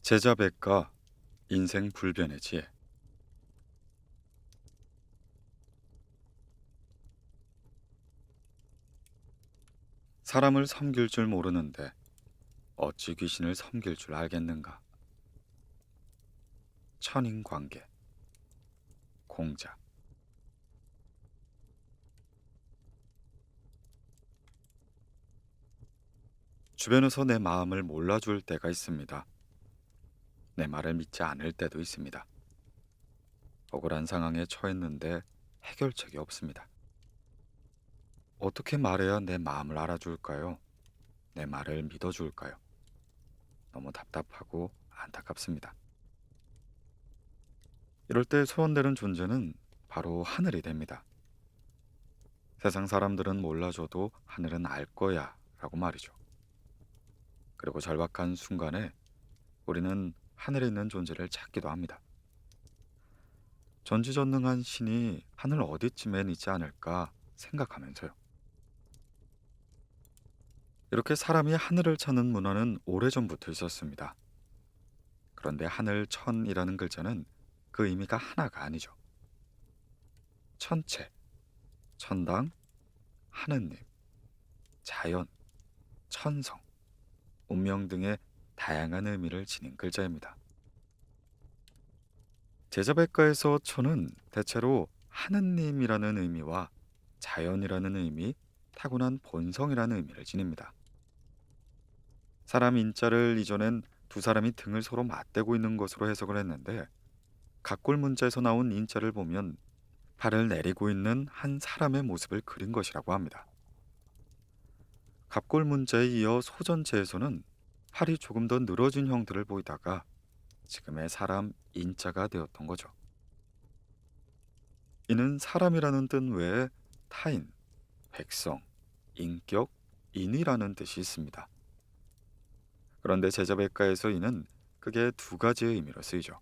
제자백과 인생 불변의 지혜. 사람을 섬길 줄 모르는데 어찌 귀신을 섬길 줄 알겠는가. 천인관계. 공자. 주변에서 내 마음을 몰라줄 때가 있습니다. 내 말을 믿지 않을 때도 있습니다. 억울한 상황에 처했는데 해결책이 없습니다. 어떻게 말해야 내 마음을 알아줄까요? 내 말을 믿어줄까요? 너무 답답하고 안타깝습니다. 이럴 때 소원되는 존재는 바로 하늘이 됩니다. 세상 사람들은 몰라줘도 하늘은 알 거야 라고 말이죠. 그리고 절박한 순간에 우리는 하늘에 있는 존재를 찾기도 합니다. 전지전능한 신이 하늘 어디쯤엔 있지 않을까 생각하면서요. 이렇게 사람이 하늘을 찾는 문화는 오래전부터 있었습니다. 그런데 하늘천이라는 글자는 그 의미가 하나가 아니죠. 천체, 천당, 하느님, 자연, 천성, 운명 등의 다양한 의미를 지닌 글자입니다. 제자백과에서 천은 대체로 하느님이라는 의미와 자연이라는 의미, 타고난 본성이라는 의미를 지닙니다. 사람 인자를 이전엔 두 사람이 등을 서로 맞대고 있는 것으로 해석을 했는데, 각골 문자에서 나온 인자를 보면 팔을 내리고 있는 한 사람의 모습을 그린 것이라고 합니다. 갑골 문자에 이어 소전체에서는 팔이 조금 더 늘어진 형태를 보이다가 지금의 사람 인자가 되었던 거죠. 이는 사람이라는 뜻 외에 타인, 백성, 인격, 인이라는 뜻이 있습니다. 그런데 제자백과에서 이는 크게 두 가지의 의미로 쓰이죠.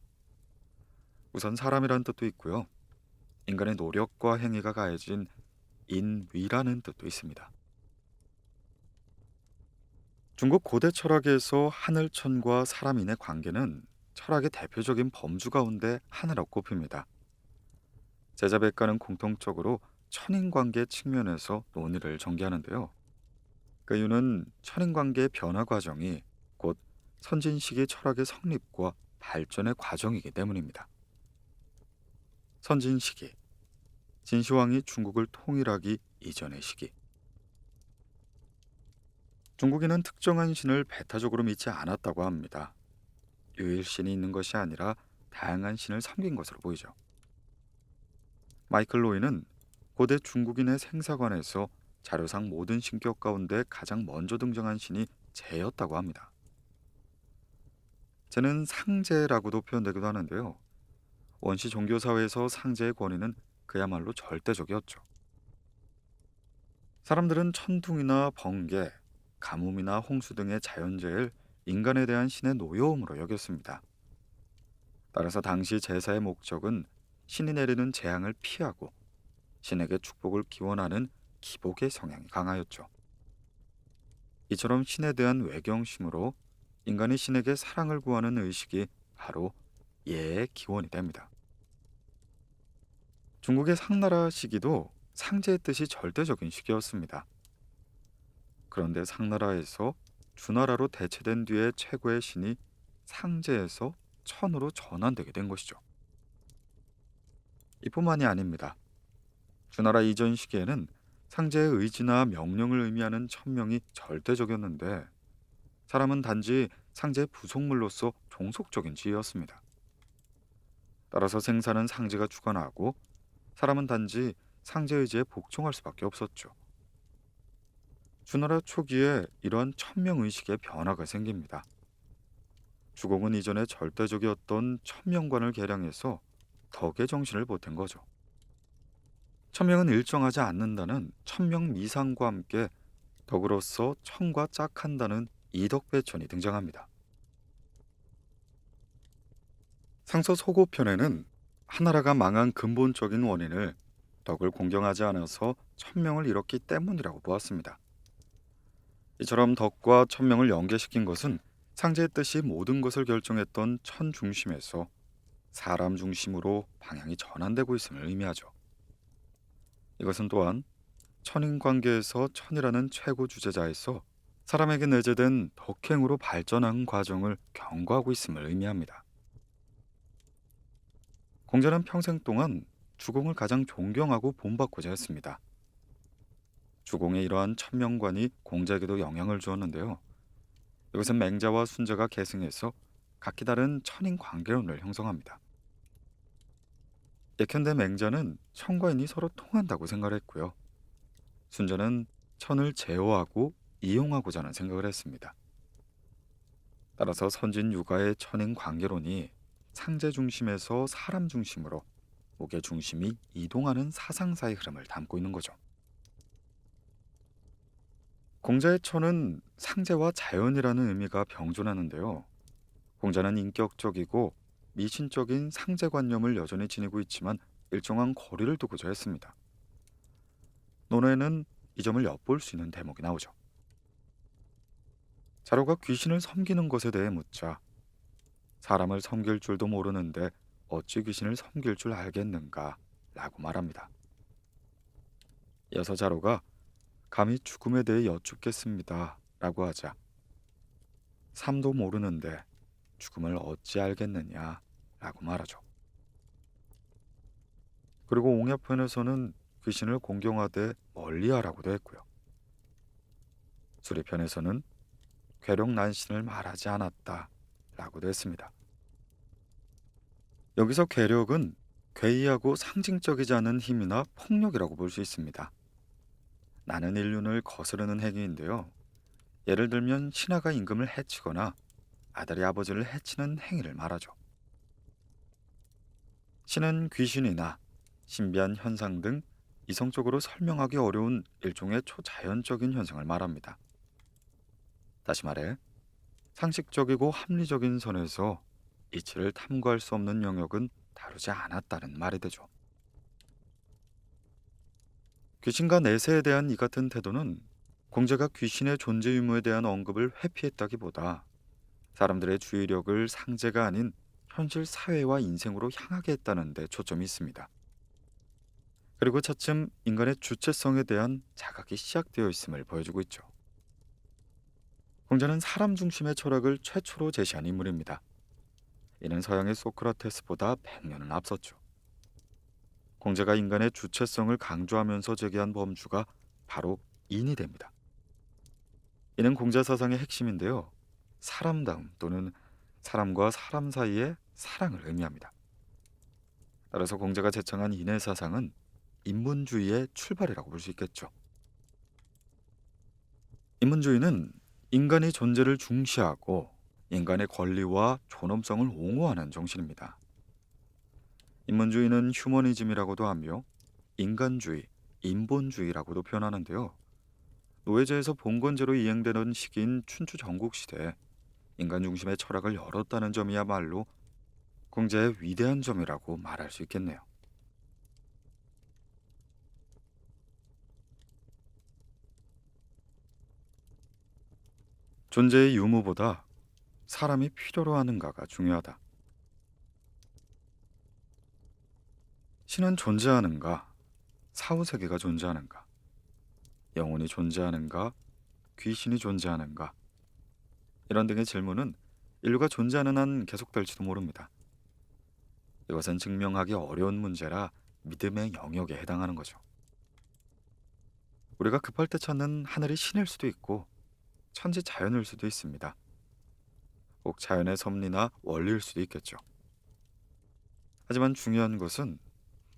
우선 사람이라는 뜻도 있고요. 인간의 노력과 행위가 가해진 인위라는 뜻도 있습니다. 중국 고대 철학에서 하늘천과 사람인의 관계는 철학의 대표적인 범주 가운데 하나로 꼽힙니다. 제자백과는 공통적으로 천인관계 측면에서 논의를 전개하는데요. 그 이유는 천인관계의 변화 과정이 곧 선진시기 철학의 성립과 발전의 과정이기 때문입니다. 선진시기, 진시황이 중국을 통일하기 이전의 시기. 중국인은 특정한 신을 배타적으로 믿지 않았다고 합니다. 유일신이 있는 것이 아니라 다양한 신을 섬긴 것으로 보이죠. 마이클 로이는 고대 중국인의 생사관에서 자료상 모든 신격 가운데 가장 먼저 등장한 신이 재였다고 합니다. 재는 상제라고도 표현되기도 하는데요. 원시 종교사회에서 상제의 권위는 그야말로 절대적이었죠. 사람들은 천둥이나 번개, 가뭄이나 홍수 등의 자연재해를 인간에 대한 신의 노여움으로 여겼습니다. 따라서 당시 제사의 목적은 신이 내리는 재앙을 피하고 신에게 축복을 기원하는 기복의 성향이 강하였죠. 이처럼 신에 대한 외경심으로 인간이 신에게 사랑을 구하는 의식이 바로 예의 기원이 됩니다. 중국의 상나라 시기도 상제의 뜻이 절대적인 시기였습니다. 그런데 상나라에서 주나라로 대체된 뒤에 최고의 신이 상제에서 천으로 전환되게 된 것이죠. 이뿐만이 아닙니다. 주나라 이전 시기에는 상제의 의지나 명령을 의미하는 천명이 절대적이었는데, 사람은 단지 상제의 부속물로서 종속적인 지위였습니다. 따라서 생사는 상제가 주관하고 사람은 단지 상제 의지에 복종할 수밖에 없었죠. 주나라 초기에 이러한 천명의식의 변화가 생깁니다. 주공은 이전에 절대적이었던 천명관을 개량해서 덕의 정신을 보탠 거죠. 천명은 일정하지 않는다는 천명미상과 함께 덕으로서 천과 짝한다는 이덕배천이 등장합니다. 상서 소고편에는 하나라가 망한 근본적인 원인을 덕을 공경하지 않아서 천명을 잃었기 때문이라고 보았습니다. 이처럼 덕과 천명을 연계시킨 것은 상제의 뜻이 모든 것을 결정했던 천 중심에서 사람 중심으로 방향이 전환되고 있음을 의미하죠. 이것은 또한 천인 관계에서 천이라는 최고 주제자에서 사람에게 내재된 덕행으로 발전한 과정을 경고하고 있음을 의미합니다. 공자는 평생 동안 주공을 가장 존경하고 본받고자 했습니다. 주공의 이러한 천명관이 공자에게도 영향을 주었는데요. 이것은 맹자와 순자가 계승해서 각기 다른 천인 관계론을 형성합니다. 예컨대 맹자는 천과 인이 서로 통한다고 생각을 했고요. 순자는 천을 제어하고 이용하고자 하는 생각을 했습니다. 따라서 선진 육아의 천인 관계론이 상제 중심에서 사람 중심으로 목의 중심이 이동하는 사상사의 흐름을 담고 있는 거죠. 공자의 천은 상제와 자연이라는 의미가 병존하는데요. 공자는 인격적이고 미신적인 상제관념을 여전히 지니고 있지만 일정한 거리를 두고자 했습니다. 논어에는 이 점을 엿볼 수 있는 대목이 나오죠. 자로가 귀신을 섬기는 것에 대해 묻자 사람을 섬길 줄도 모르는데 어찌 귀신을 섬길 줄 알겠는가 라고 말합니다. 이어서 자로가 감히 죽음에 대해 여쭙겠습니다 라고 하자 삶도 모르는데 죽음을 어찌 알겠느냐 라고 말하죠. 그리고 옹야편에서는 귀신을 공경하되 멀리하라고도 했고요. 수리편에서는 괴력 난신을 말하지 않았다 라고도 했습니다. 여기서 괴력은 괴이하고 상징적이지 않은 힘이나 폭력이라고 볼 수 있습니다. 나는 인륜을 거스르는 행위인데요. 예를 들면 신하가 임금을 해치거나 아들이 아버지를 해치는 행위를 말하죠. 신은 귀신이나 신비한 현상 등 이성적으로 설명하기 어려운 일종의 초자연적인 현상을 말합니다. 다시 말해 상식적이고 합리적인 선에서 이치를 탐구할 수 없는 영역은 다루지 않았다는 말이 되죠. 귀신과 내세에 대한 이 같은 태도는 공자가 귀신의 존재 유무에 대한 언급을 회피했다기보다 사람들의 주의력을 상제가 아닌 현실 사회와 인생으로 향하게 했다는 데 초점이 있습니다. 그리고 차츰 인간의 주체성에 대한 자각이 시작되어 있음을 보여주고 있죠. 공자는 사람 중심의 철학을 최초로 제시한 인물입니다. 이는 서양의 소크라테스보다 100년은 앞섰죠. 공자가 인간의 주체성을 강조하면서 제기한 범주가 바로 인이 됩니다. 이는 공자 사상의 핵심인데요. 사람다움 또는 사람과 사람 사이의 사랑을 의미합니다. 따라서 공자가 제창한 인의 사상은 인문주의의 출발이라고 볼 수 있겠죠. 인문주의는 인간의 존재를 중시하고 인간의 권리와 존엄성을 옹호하는 정신입니다. 인문주의는 휴머니즘이라고도 하며 인간주의, 인본주의라고도 표현하는데요. 노예제에서 봉건제로 이행되는 시기인 춘추 전국시대에 인간 중심의 철학을 열었다는 점이야말로 공자의 위대한 점이라고 말할 수 있겠네요. 존재의 유무보다 사람이 필요로 하는가가 중요하다. 신은 존재하는가? 사후세계가 존재하는가? 영혼이 존재하는가? 귀신이 존재하는가? 이런 등의 질문은 인류가 존재하는 한 계속될지도 모릅니다. 이것은 증명하기 어려운 문제라 믿음의 영역에 해당하는 거죠. 우리가 급할 때 찾는 하늘이 신일 수도 있고 천지 자연일 수도 있습니다. 꼭 자연의 섭리나 원리일 수도 있겠죠. 하지만 중요한 것은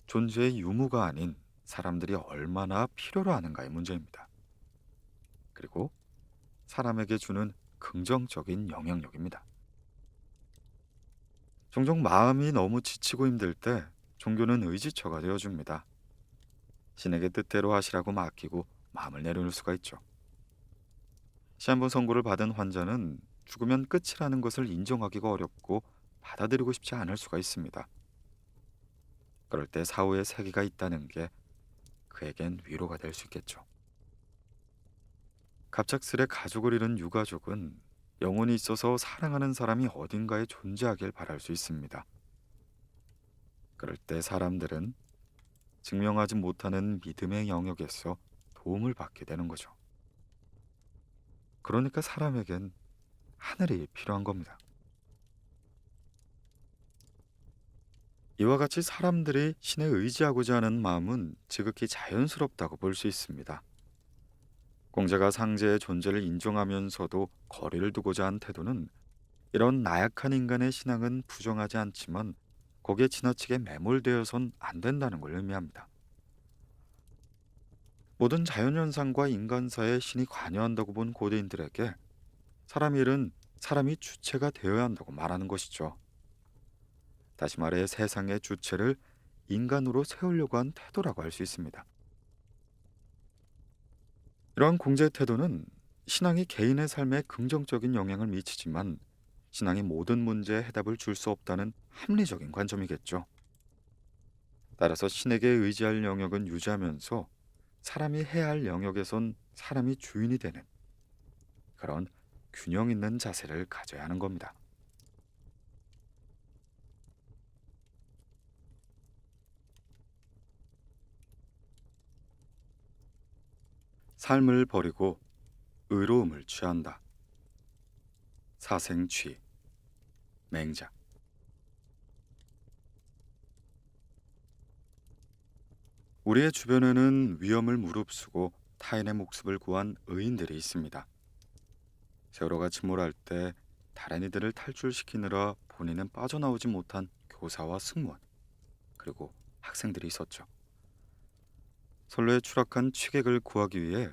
존재의 유무가 아닌 사람들이 얼마나 필요로 하는가의 문제입니다. 그리고 사람에게 주는 긍정적인 영향력입니다. 종종 마음이 너무 지치고 힘들 때 종교는 의지처가 되어줍니다. 신에게 뜻대로 하시라고 맡기고 마음을 내려놓을 수가 있죠. 시한부 선고를 받은 환자는 죽으면 끝이라는 것을 인정하기가 어렵고 받아들이고 싶지 않을 수가 있습니다. 그럴 때 사후에 세계가 있다는 게 그에겐 위로가 될 수 있겠죠. 갑작스레 가족을 잃은 유가족은 영혼이 있어서 사랑하는 사람이 어딘가에 존재하길 바랄 수 있습니다. 그럴 때 사람들은 증명하지 못하는 믿음의 영역에서 도움을 받게 되는 거죠. 그러니까 사람에겐 하늘이 필요한 겁니다. 이와 같이 사람들이 신에 의지하고자 하는 마음은 지극히 자연스럽다고 볼 수 있습니다. 공자가 상제의 존재를 인정하면서도 거리를 두고자 한 태도는 이런 나약한 인간의 신앙은 부정하지 않지만 거기에 지나치게 매몰되어선 안 된다는 걸 의미합니다. 모든 자연현상과 인간사에 신이 관여한다고 본 고대인들에게 사람 일은 사람이 주체가 되어야 한다고 말하는 것이죠. 다시 말해 세상의 주체를 인간으로 세우려고 한 태도라고 할 수 있습니다. 이러한 공제의 태도는 신앙이 개인의 삶에 긍정적인 영향을 미치지만 신앙이 모든 문제에 해답을 줄 수 없다는 합리적인 관점이겠죠. 따라서 신에게 의지할 영역은 유지하면서 사람이 해야 할 영역에선 사람이 주인이 되는 그런 균형 있는 자세를 가져야 하는 겁니다. 삶을 버리고 의로움을 취한다. 사생취, 맹자. 우리의 주변에는 위험을 무릅쓰고 타인의 목숨을 구한 의인들이 있습니다. 세월호가 침몰할 때 다른 이들을 탈출시키느라 본인은 빠져나오지 못한 교사와 승무원, 그리고 학생들이 있었죠. 선로에 추락한 취객을 구하기 위해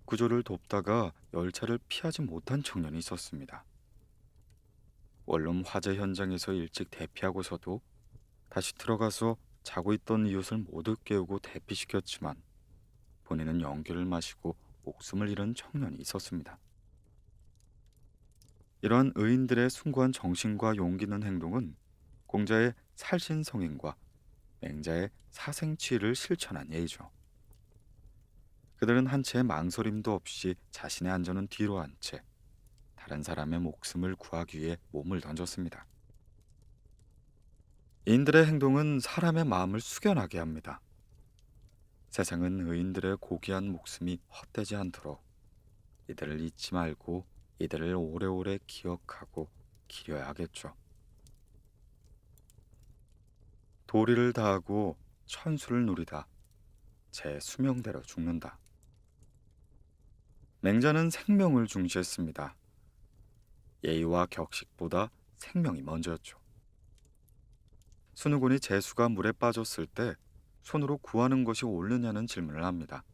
구조를 돕다가 열차를 피하지 못한 청년이 있었습니다. 원룸 화재 현장에서 일찍 대피하고서도 다시 들어가서 자고 있던 이웃을 모두 깨우고 대피시켰지만 본인은 연기를 마시고 목숨을 잃은 청년이 있었습니다. 이러한 의인들의 숭고한 정신과 용기 있는 행동은 공자의 살신성인과 맹자의 사생취를 실천한 예이죠. 그들은 한 채의 망설임도 없이 자신의 안전은 뒤로 한 채 다른 사람의 목숨을 구하기 위해 몸을 던졌습니다. 인들의 행동은 사람의 마음을 숙연하게 합니다. 세상은 의인들의 고귀한 목숨이 헛되지 않도록 이들을 잊지 말고 이들을 오래오래 기억하고 기려야 하겠죠. 도리를 다하고 천수를 누리다. 제 수명대로 죽는다. 맹자는 생명을 중시했습니다. 예의와 격식보다 생명이 먼저였죠. 순우군이 제수가 물에 빠졌을 때 손으로 구하는 것이 옳느냐는 질문을 합니다.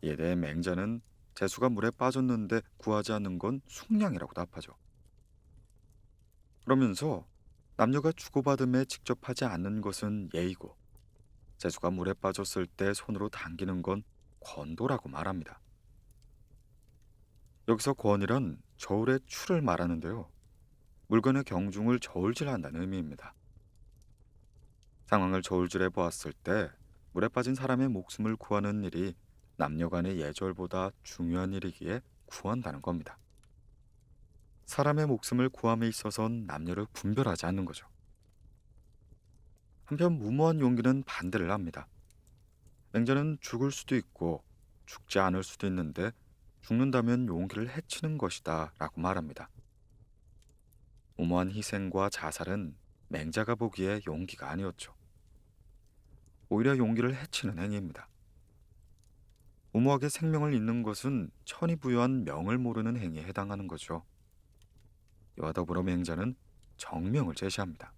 이에 대해 맹자는 제수가 물에 빠졌는데 구하지 않는 건 숙량이라고 답하죠. 그러면서 남녀가 주고받음에 직접 하지 않는 것은 예의고 제수가 물에 빠졌을 때 손으로 당기는 건 권도라고 말합니다. 여기서 권이란 저울의 추를 말하는데요. 물건의 경중을 저울질한다는 의미입니다. 상황을 저울질해 보았을 때 물에 빠진 사람의 목숨을 구하는 일이 남녀 간의 예절보다 중요한 일이기에 구한다는 겁니다. 사람의 목숨을 구함에 있어선 남녀를 분별하지 않는 거죠. 한편 무모한 용기는 반대를 합니다. 맹자는 죽을 수도 있고 죽지 않을 수도 있는데 죽는다면 용기를 해치는 것이다 라고 말합니다. 무모한 희생과 자살은 맹자가 보기에 용기가 아니었죠. 오히려 용기를 해치는 행위입니다. 무모하게 생명을 잇는 것은 천이 부여한 명을 모르는 행위에 해당하는 거죠. 이와 더불어 맹자는 정명을 제시합니다.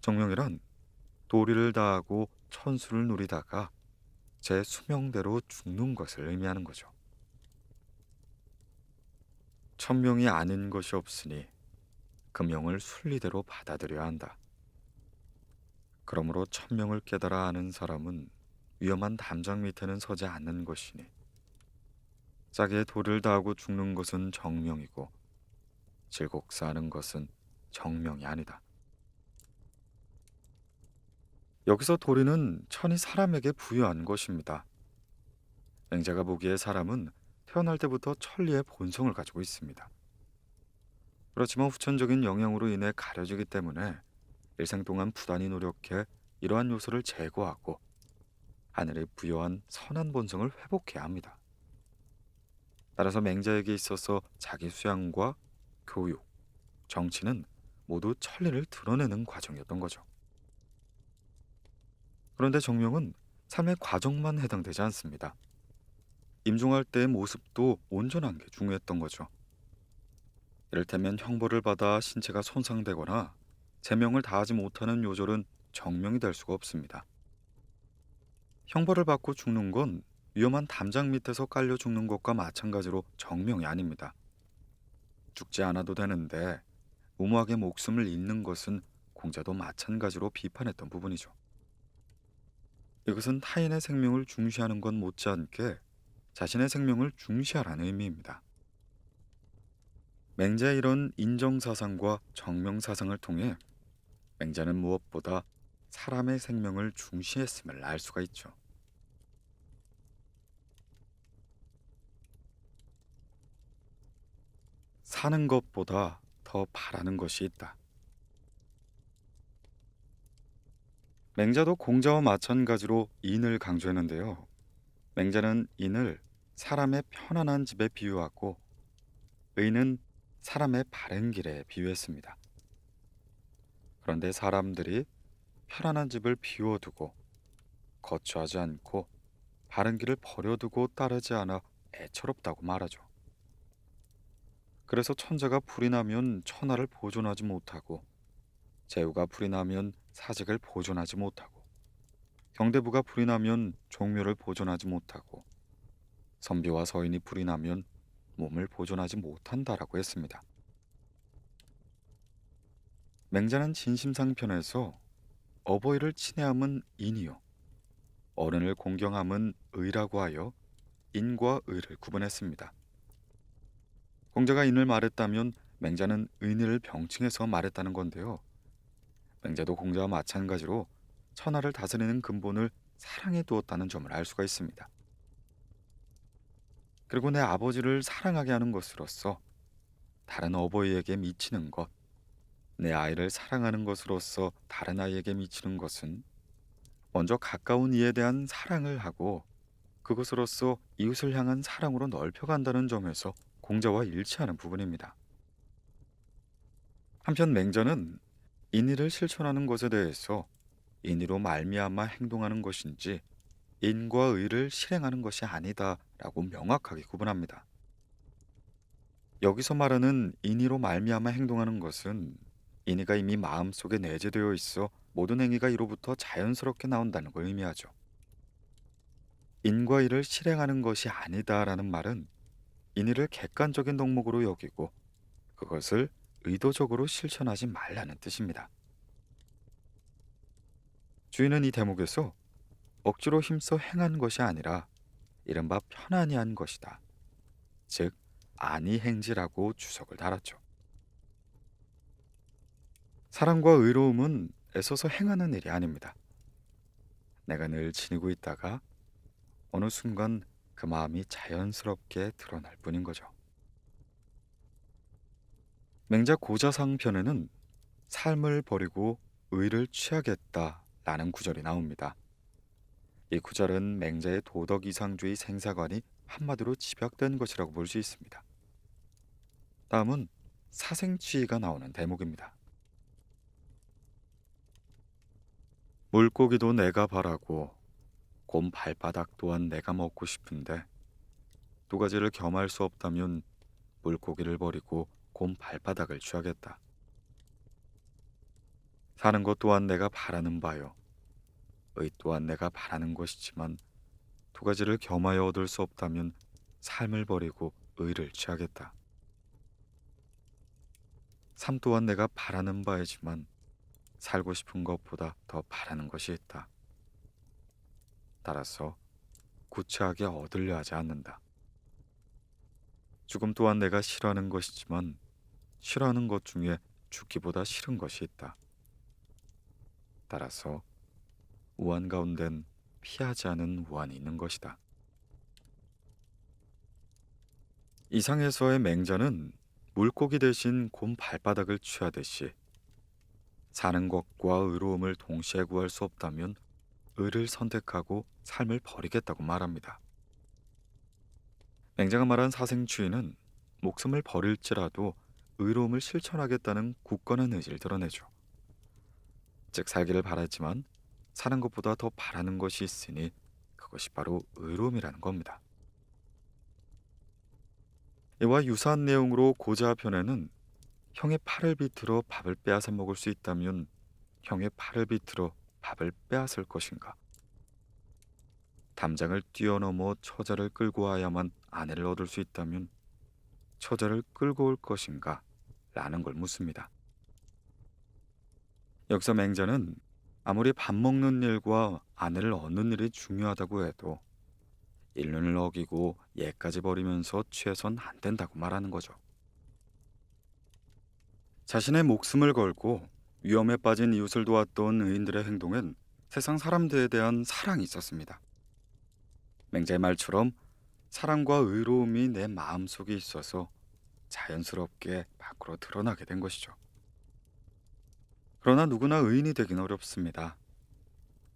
정명이란 도리를 다하고 천수를 누리다가 제 수명대로 죽는 것을 의미하는 거죠. 천명이 아닌 것이 없으니 그 명을 순리대로 받아들여야 한다. 그러므로 천명을 깨달아 아는 사람은 위험한 담장 밑에는 서지 않는 것이니 자기의 도를 다하고 죽는 것은 정명이고 질곡 사는 것은 정명이 아니다. 여기서 도리는 천이 사람에게 부여한 것입니다. 맹자가 보기에 사람은 태어날 때부터 천리의 본성을 가지고 있습니다. 그렇지만 후천적인 영향으로 인해 가려지기 때문에 일생 동안 부단히 노력해 이러한 요소를 제거하고 하늘이 부여한 선한 본성을 회복해야 합니다. 따라서 맹자에게 있어서 자기 수양과 교육, 정치는 모두 천리를 드러내는 과정이었던 거죠. 그런데 정명은 삶의 과정만 해당되지 않습니다. 임종할 때의 모습도 온전한 게 중요했던 거죠. 이를테면 형벌을 받아 신체가 손상되거나 제명을 다하지 못하는 요절은 정명이 될 수가 없습니다. 형벌을 받고 죽는 건 위험한 담장 밑에서 깔려 죽는 것과 마찬가지로 정명이 아닙니다. 죽지 않아도 되는데 무모하게 목숨을 잃는 것은 공자도 마찬가지로 비판했던 부분이죠. 이것은 타인의 생명을 중시하는 건 못지않게 자신의 생명을 중시하라는 의미입니다. 맹자의 이런 인정사상과 정명사상을 통해 맹자는 무엇보다 사람의 생명을 중시했음을 알 수가 있죠. 사는 것보다 더 바라는 것이 있다. 맹자도 공자와 마찬가지로 인을 강조했는데요. 맹자는 인을 사람의 편안한 집에 비유하고 의는 사람의 바른 길에 비유했습니다. 그런데 사람들이 편안한 집을 비워두고 거처하지 않고 바른 길을 버려두고 따르지 않아 애처롭다고 말하죠. 그래서 천자가 불이 나면 천하를 보존하지 못하고 제후가 불이 나면 사직을 보존하지 못하고 경대부가 불이 나면 종묘를 보존하지 못하고 선비와 서인이 불이 나면 몸을 보존하지 못한다라고 했습니다. 맹자는 진심상편에서 어버이를 친애함은 인이요 어른을 공경함은 의라고 하여 인과 의를 구분했습니다. 공자가 인을 말했다면 맹자는 의를 병칭해서 말했다는 건데요. 맹자도 공자와 마찬가지로 천하를 다스리는 근본을 사랑에 두었다는 점을 알 수가 있습니다. 그리고 내 아버지를 사랑하게 하는 것으로서 다른 어버이에게 미치는 것, 내 아이를 사랑하는 것으로서 다른 아이에게 미치는 것은 먼저 가까운 이에 대한 사랑을 하고 그것으로서 이웃을 향한 사랑으로 넓혀간다는 점에서 공자와 일치하는 부분입니다. 한편 맹자는 인의를 실천하는 것에 대해서 인의로 말미암아 행동하는 것인지 인과 의를 실행하는 것이 아니다라고 명확하게 구분합니다. 여기서 말하는 인의로 말미암아 행동하는 것은 인의가 이미 마음속에 내재되어 있어 모든 행위가 이로부터 자연스럽게 나온다는 걸 의미하죠. 인과 의를 실행하는 것이 아니다라는 말은 인의를 객관적인 덕목으로 여기고 그것을 의도적으로 실천하지 말라는 뜻입니다. 주인은 이 대목에서 억지로 힘써 행한 것이 아니라 이른바 편안히 한 것이다. 즉 안이 행지라고 주석을 달았죠. 사랑과 의로움은 애써서 행하는 일이 아닙니다. 내가 늘 지니고 있다가 어느 순간 그 마음이 자연스럽게 드러날 뿐인 거죠. 맹자 고자상편에는 삶을 버리고 의를 취하겠다라는 구절이 나옵니다. 이 구절은 맹자의 도덕 이상주의 생사관이 한마디로 집약된 것이라고 볼 수 있습니다. 다음은 사생취가 나오는 대목입니다. 물고기도 내가 바라고 곰 발바닥 또한 내가 먹고 싶은데 두 가지를 겸할 수 없다면 물고기를 버리고 곰 발바닥을 취하겠다. 사는 것 또한 내가 바라는 바요. 의 또한 내가 바라는 것이지만 두 가지를 겸하여 얻을 수 없다면 삶을 버리고 의를 취하겠다. 삶 또한 내가 바라는 바이지만 살고 싶은 것보다 더 바라는 것이 있다. 따라서 구체하게 얻으려 하지 않는다. 죽음 또한 내가 싫어하는 것이지만 싫어하는 것 중에 죽기보다 싫은 것이 있다. 따라서 우한 가운데는 피하지 않은 우한이 있는 것이다. 이상에서의 맹자는 물고기 대신 곰 발바닥을 취하듯이 사는 것과 의로움을 동시에 구할 수 없다면 의를 선택하고 삶을 버리겠다고 말합니다. 맹자가 말한 사생주의는 목숨을 버릴지라도 의로움을 실천하겠다는 굳건한 의지를 드러내죠. 즉 살기를 바라지만 사는 것보다 더 바라는 것이 있으니 그것이 바로 의로움이라는 겁니다. 이와 유사한 내용으로 고자편에는 형의 팔을 비틀어 밥을 빼앗아 먹을 수 있다면 형의 팔을 비틀어 밥을 빼앗을 것인가? 담장을 뛰어넘어 처자를 끌고 와야만 아내를 얻을 수 있다면 처자를 끌고 올 것인가? 라는 걸 묻습니다. 여기서 맹자는 아무리 밥 먹는 일과 아내를 얻는 일이 중요하다고 해도 인륜을 어기고 예까지 버리면서 취해선 안 된다고 말하는 거죠. 자신의 목숨을 걸고 위험에 빠진 이웃을 도왔던 의인들의 행동엔 세상 사람들에 대한 사랑이 있었습니다. 맹자의 말처럼 사랑과 의로움이 내 마음속에 있어서 자연스럽게 밖으로 드러나게 된 것이죠. 그러나 누구나 의인이 되긴 어렵습니다.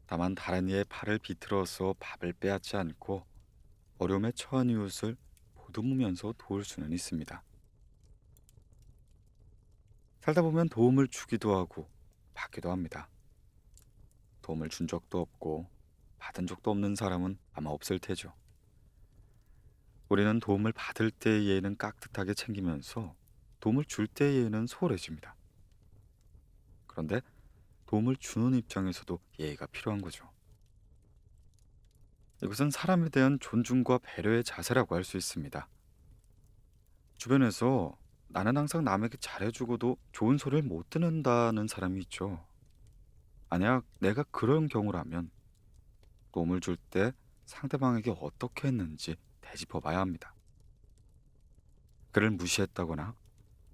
다만 다른 이의 팔을 비틀어서 밥을 빼앗지 않고 어려움에 처한 이웃을 보듬으면서 도울 수는 있습니다. 살다 보면 도움을 주기도 하고 받기도 합니다. 도움을 준 적도 없고 받은 적도 없는 사람은 아마 없을 테죠. 우리는 도움을 받을 때의 예의는 깍듯하게 챙기면서 도움을 줄 때의 예의는 소홀해집니다. 그런데 도움을 주는 입장에서도 예의가 필요한 거죠. 이것은 사람에 대한 존중과 배려의 자세라고 할 수 있습니다. 주변에서 나는 항상 남에게 잘해주고도 좋은 소리를 못 듣는다는 사람이 있죠. 만약 내가 그런 경우라면 도움을 줄 때 상대방에게 어떻게 했는지 되짚어 봐야 합니다. 그를 무시했다거나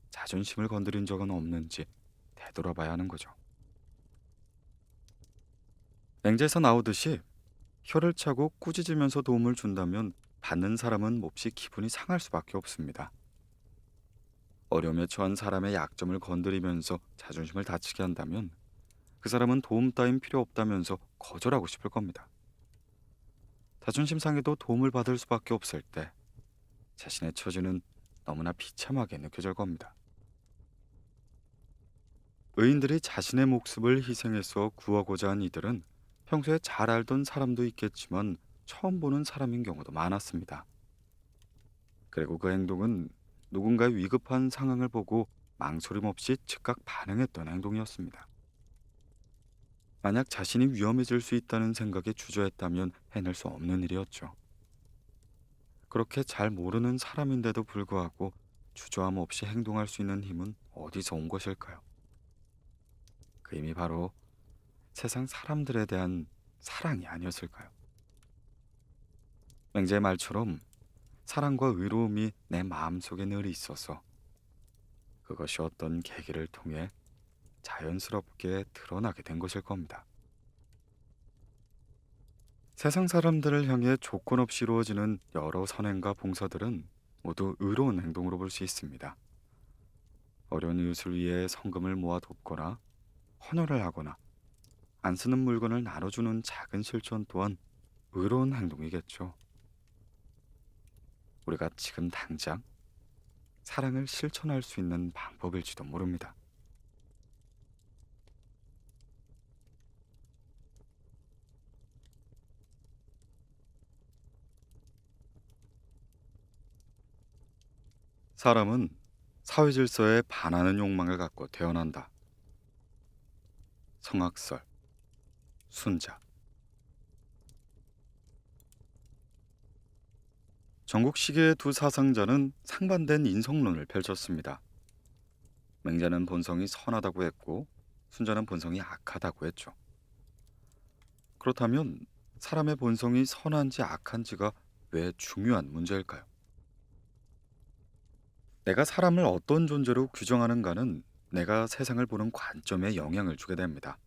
자존심을 건드린 적은 없는지 되돌아봐야 하는 거죠. 맹자에서 나오듯이 혀를 차고 꾸짖으면서 도움을 준다면 받는 사람은 몹시 기분이 상할 수밖에 없습니다. 어려움에 처한 사람의 약점을 건드리면서 자존심을 다치게 한다면 그 사람은 도움 따윈 필요 없다면서 거절하고 싶을 겁니다. 자존심 상해도 도움을 받을 수밖에 없을 때 자신의 처지는 너무나 비참하게 느껴질 겁니다. 의인들이 자신의 목숨을 희생해서 구하고자 한 이들은 평소에 잘 알던 사람도 있겠지만 처음 보는 사람인 경우도 많았습니다. 그리고 그 행동은 누군가의 위급한 상황을 보고 망설임 없이 즉각 반응했던 행동이었습니다. 만약 자신이 위험해질 수 있다는 생각에 주저했다면 해낼 수 없는 일이었죠. 그렇게 잘 모르는 사람인데도 불구하고 주저함 없이 행동할 수 있는 힘은 어디서 온 것일까요? 그 힘이 바로 세상 사람들에 대한 사랑이 아니었을까요? 맹자의 말처럼 사랑과 의로움이 내 마음속에 늘 있어서 그것이 어떤 계기를 통해 자연스럽게 드러나게 된 것일 겁니다. 세상 사람들을 향해 조건 없이 이루어지는 여러 선행과 봉사들은 모두 의로운 행동으로 볼 수 있습니다. 어려운 이웃을 위해 성금을 모아 돕거나 헌혈을 하거나 안 쓰는 물건을 나눠주는 작은 실천 또한 의로운 행동이겠죠. 우리가 지금 당장 사랑을 실천할 수 있는 방법일지도 모릅니다. 사람은 사회 질서에 반하는 욕망을 갖고 태어난다. 성악설, 순자. 전국 시기의 두 사상자는 상반된 인성론을 펼쳤습니다. 맹자는 본성이 선하다고 했고 순자는 본성이 악하다고 했죠. 그렇다면 사람의 본성이 선한지 악한지가 왜 중요한 문제일까요? 내가 사람을 어떤 존재로 규정하는가는 내가 세상을 보는 관점에 영향을 주게 됩니다.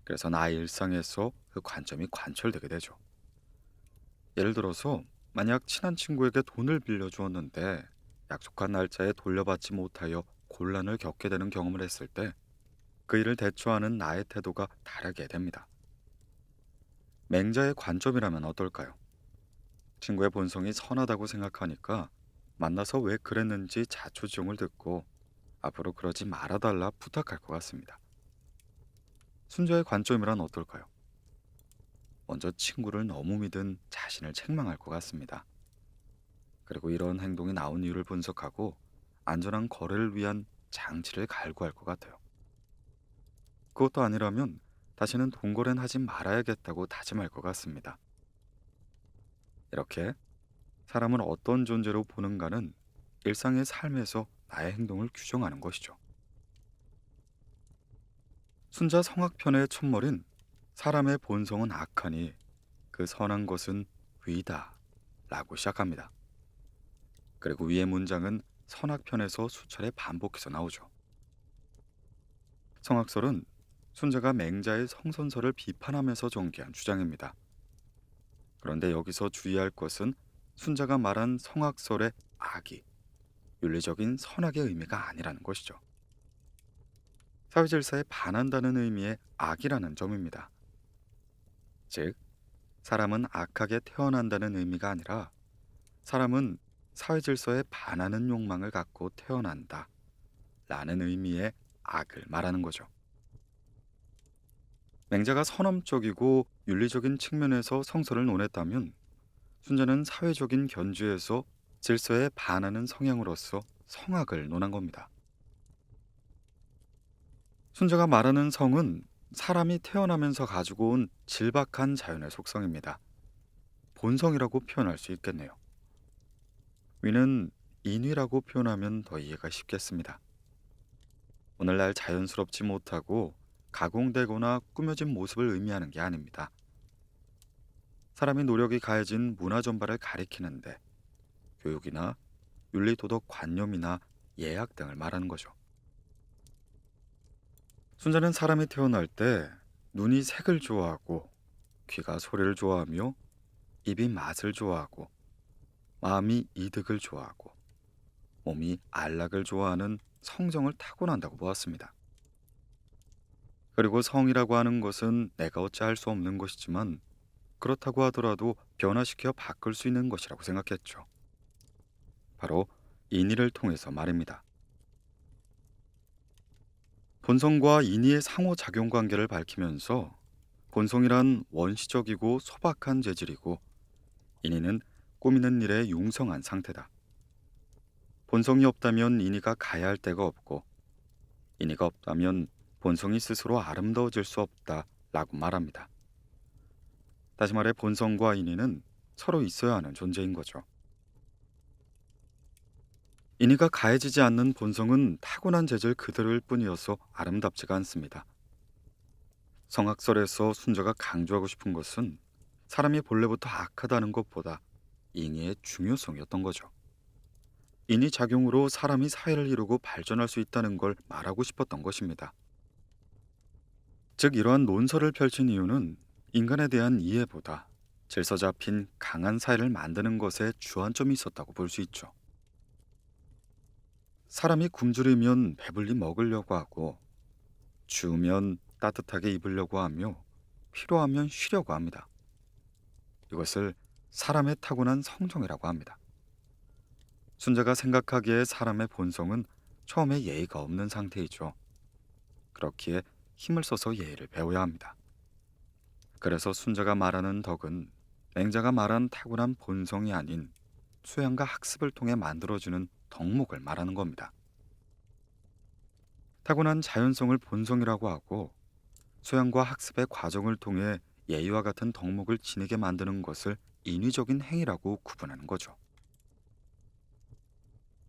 그래서 나의 일상에서 그 관점이 관철되게 되죠. 예를 들어서 만약 친한 친구에게 돈을 빌려주었는데 약속한 날짜에 돌려받지 못하여 곤란을 겪게 되는 경험을 했을 때 그 일을 대처하는 나의 태도가 다르게 됩니다. 맹자의 관점이라면 어떨까요? 친구의 본성이 선하다고 생각하니까 만나서 왜 그랬는지 자초지종을 듣고 앞으로 그러지 말아달라 부탁할 것 같습니다. 순자의 관점이란 어떨까요? 먼저 친구를 너무 믿은 자신을 책망할 것 같습니다. 그리고 이런 행동이 나온 이유를 분석하고 안전한 거래를 위한 장치를 갈구할 것 같아요. 그것도 아니라면 다시는 돈거래는 하지 말아야겠다고 다짐할 것 같습니다. 이렇게 사람을 어떤 존재로 보는가는 일상의 삶에서 나의 행동을 규정하는 것이죠. 순자 성악편의 첫머린 사람의 본성은 악하니 그 선한 것은 위다 라고 시작합니다. 그리고 위의 문장은 선악편에서 수차례 반복해서 나오죠. 성악설은 순자가 맹자의 성선설을 비판하면서 전개한 주장입니다. 그런데 여기서 주의할 것은 순자가 말한 성악설의 악이 윤리적인 선악의 의미가 아니라는 것이죠. 사회질서에 반한다는 의미의 악이라는 점입니다. 즉, 사람은 악하게 태어난다는 의미가 아니라 사람은 사회질서에 반하는 욕망을 갖고 태어난다 라는 의미의 악을 말하는 거죠. 맹자가 선험적이고 윤리적인 측면에서 성서를 논했다면 순자는 사회적인 견주에서 질서에 반하는 성향으로서 성악을 논한 겁니다. 순자가 말하는 성은 사람이 태어나면서 가지고 온 질박한 자연의 속성입니다. 본성이라고 표현할 수 있겠네요. 위는 인위라고 표현하면 더 이해가 쉽겠습니다. 오늘날 자연스럽지 못하고 가공되거나 꾸며진 모습을 의미하는 게 아닙니다. 사람이 노력이 가해진 문화 전반을 가리키는데 교육이나 윤리 도덕 관념이나 예약 등을 말하는 거죠. 순자는 사람이 태어날 때 눈이 색을 좋아하고 귀가 소리를 좋아하며 입이 맛을 좋아하고 마음이 이득을 좋아하고 몸이 안락을 좋아하는 성정을 타고난다고 보았습니다. 그리고 성이라고 하는 것은 내가 어찌할 수 없는 것이지만 그렇다고 하더라도 변화시켜 바꿀 수 있는 것이라고 생각했죠. 바로 인의를 통해서 말입니다. 본성과 인의의 상호작용 관계를 밝히면서 본성이란 원시적이고 소박한 재질이고 인의는 꾸미는 일에 융성한 상태다. 본성이 없다면 인의가 가야 할 데가 없고 인의가 없다면 본성이 스스로 아름다워질 수 없다 라고 말합니다. 다시 말해 본성과 인의는 서로 있어야 하는 존재인 거죠. 인의가 가해지지 않는 본성은 타고난 재질 그대로일 뿐이어서 아름답지가 않습니다. 성악설에서 순자가 강조하고 싶은 것은 사람이 본래부터 악하다는 것보다 인의의 중요성이었던 거죠. 인의 작용으로 사람이 사회를 이루고 발전할 수 있다는 걸 말하고 싶었던 것입니다. 즉 이러한 논설을 펼친 이유는 인간에 대한 이해보다 질서 잡힌 강한 사회를 만드는 것에 주안점이 있었다고 볼 수 있죠. 사람이 굶주리면 배불리 먹으려고 하고 추우면 따뜻하게 입으려고 하며 필요하면 쉬려고 합니다. 이것을 사람의 타고난 성정이라고 합니다. 순자가 생각하기에 사람의 본성은 처음에 예의가 없는 상태이죠. 그렇기에 힘을 써서 예의를 배워야 합니다. 그래서 순자가 말하는 덕은 맹자가 말한 타고난 본성이 아닌 수양과 학습을 통해 만들어주는 덕목을 말하는 겁니다. 타고난 자연성을 본성이라고 하고 수양과 학습의 과정을 통해 예의와 같은 덕목을 지니게 만드는 것을 인위적인 행위라고 구분하는 거죠.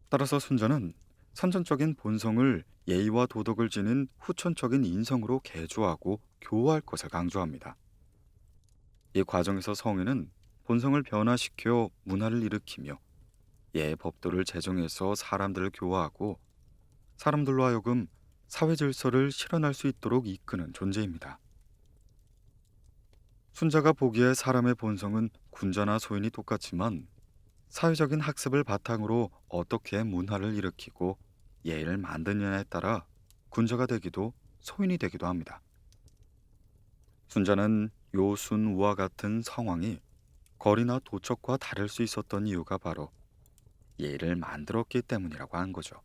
따라서 순자는 선천적인 본성을 예의와 도덕을 지닌 후천적인 인성으로 개조하고 교화할 것을 강조합니다. 이 과정에서 성인은 본성을 변화시켜 문화를 일으키며 예의 법도를 제정해서 사람들을 교화하고 사람들로 하여금 사회 질서를 실현할 수 있도록 이끄는 존재입니다. 순자가 보기에 사람의 본성은 군자나 소인이 똑같지만 사회적인 학습을 바탕으로 어떻게 문화를 일으키고 예를 만드느냐에 따라 군자가 되기도 소인이 되기도 합니다. 순자는 요순우와 같은 성왕이 거리나 도척과 다를 수 있었던 이유가 바로 예를 만들었기 때문이라고 한 거죠.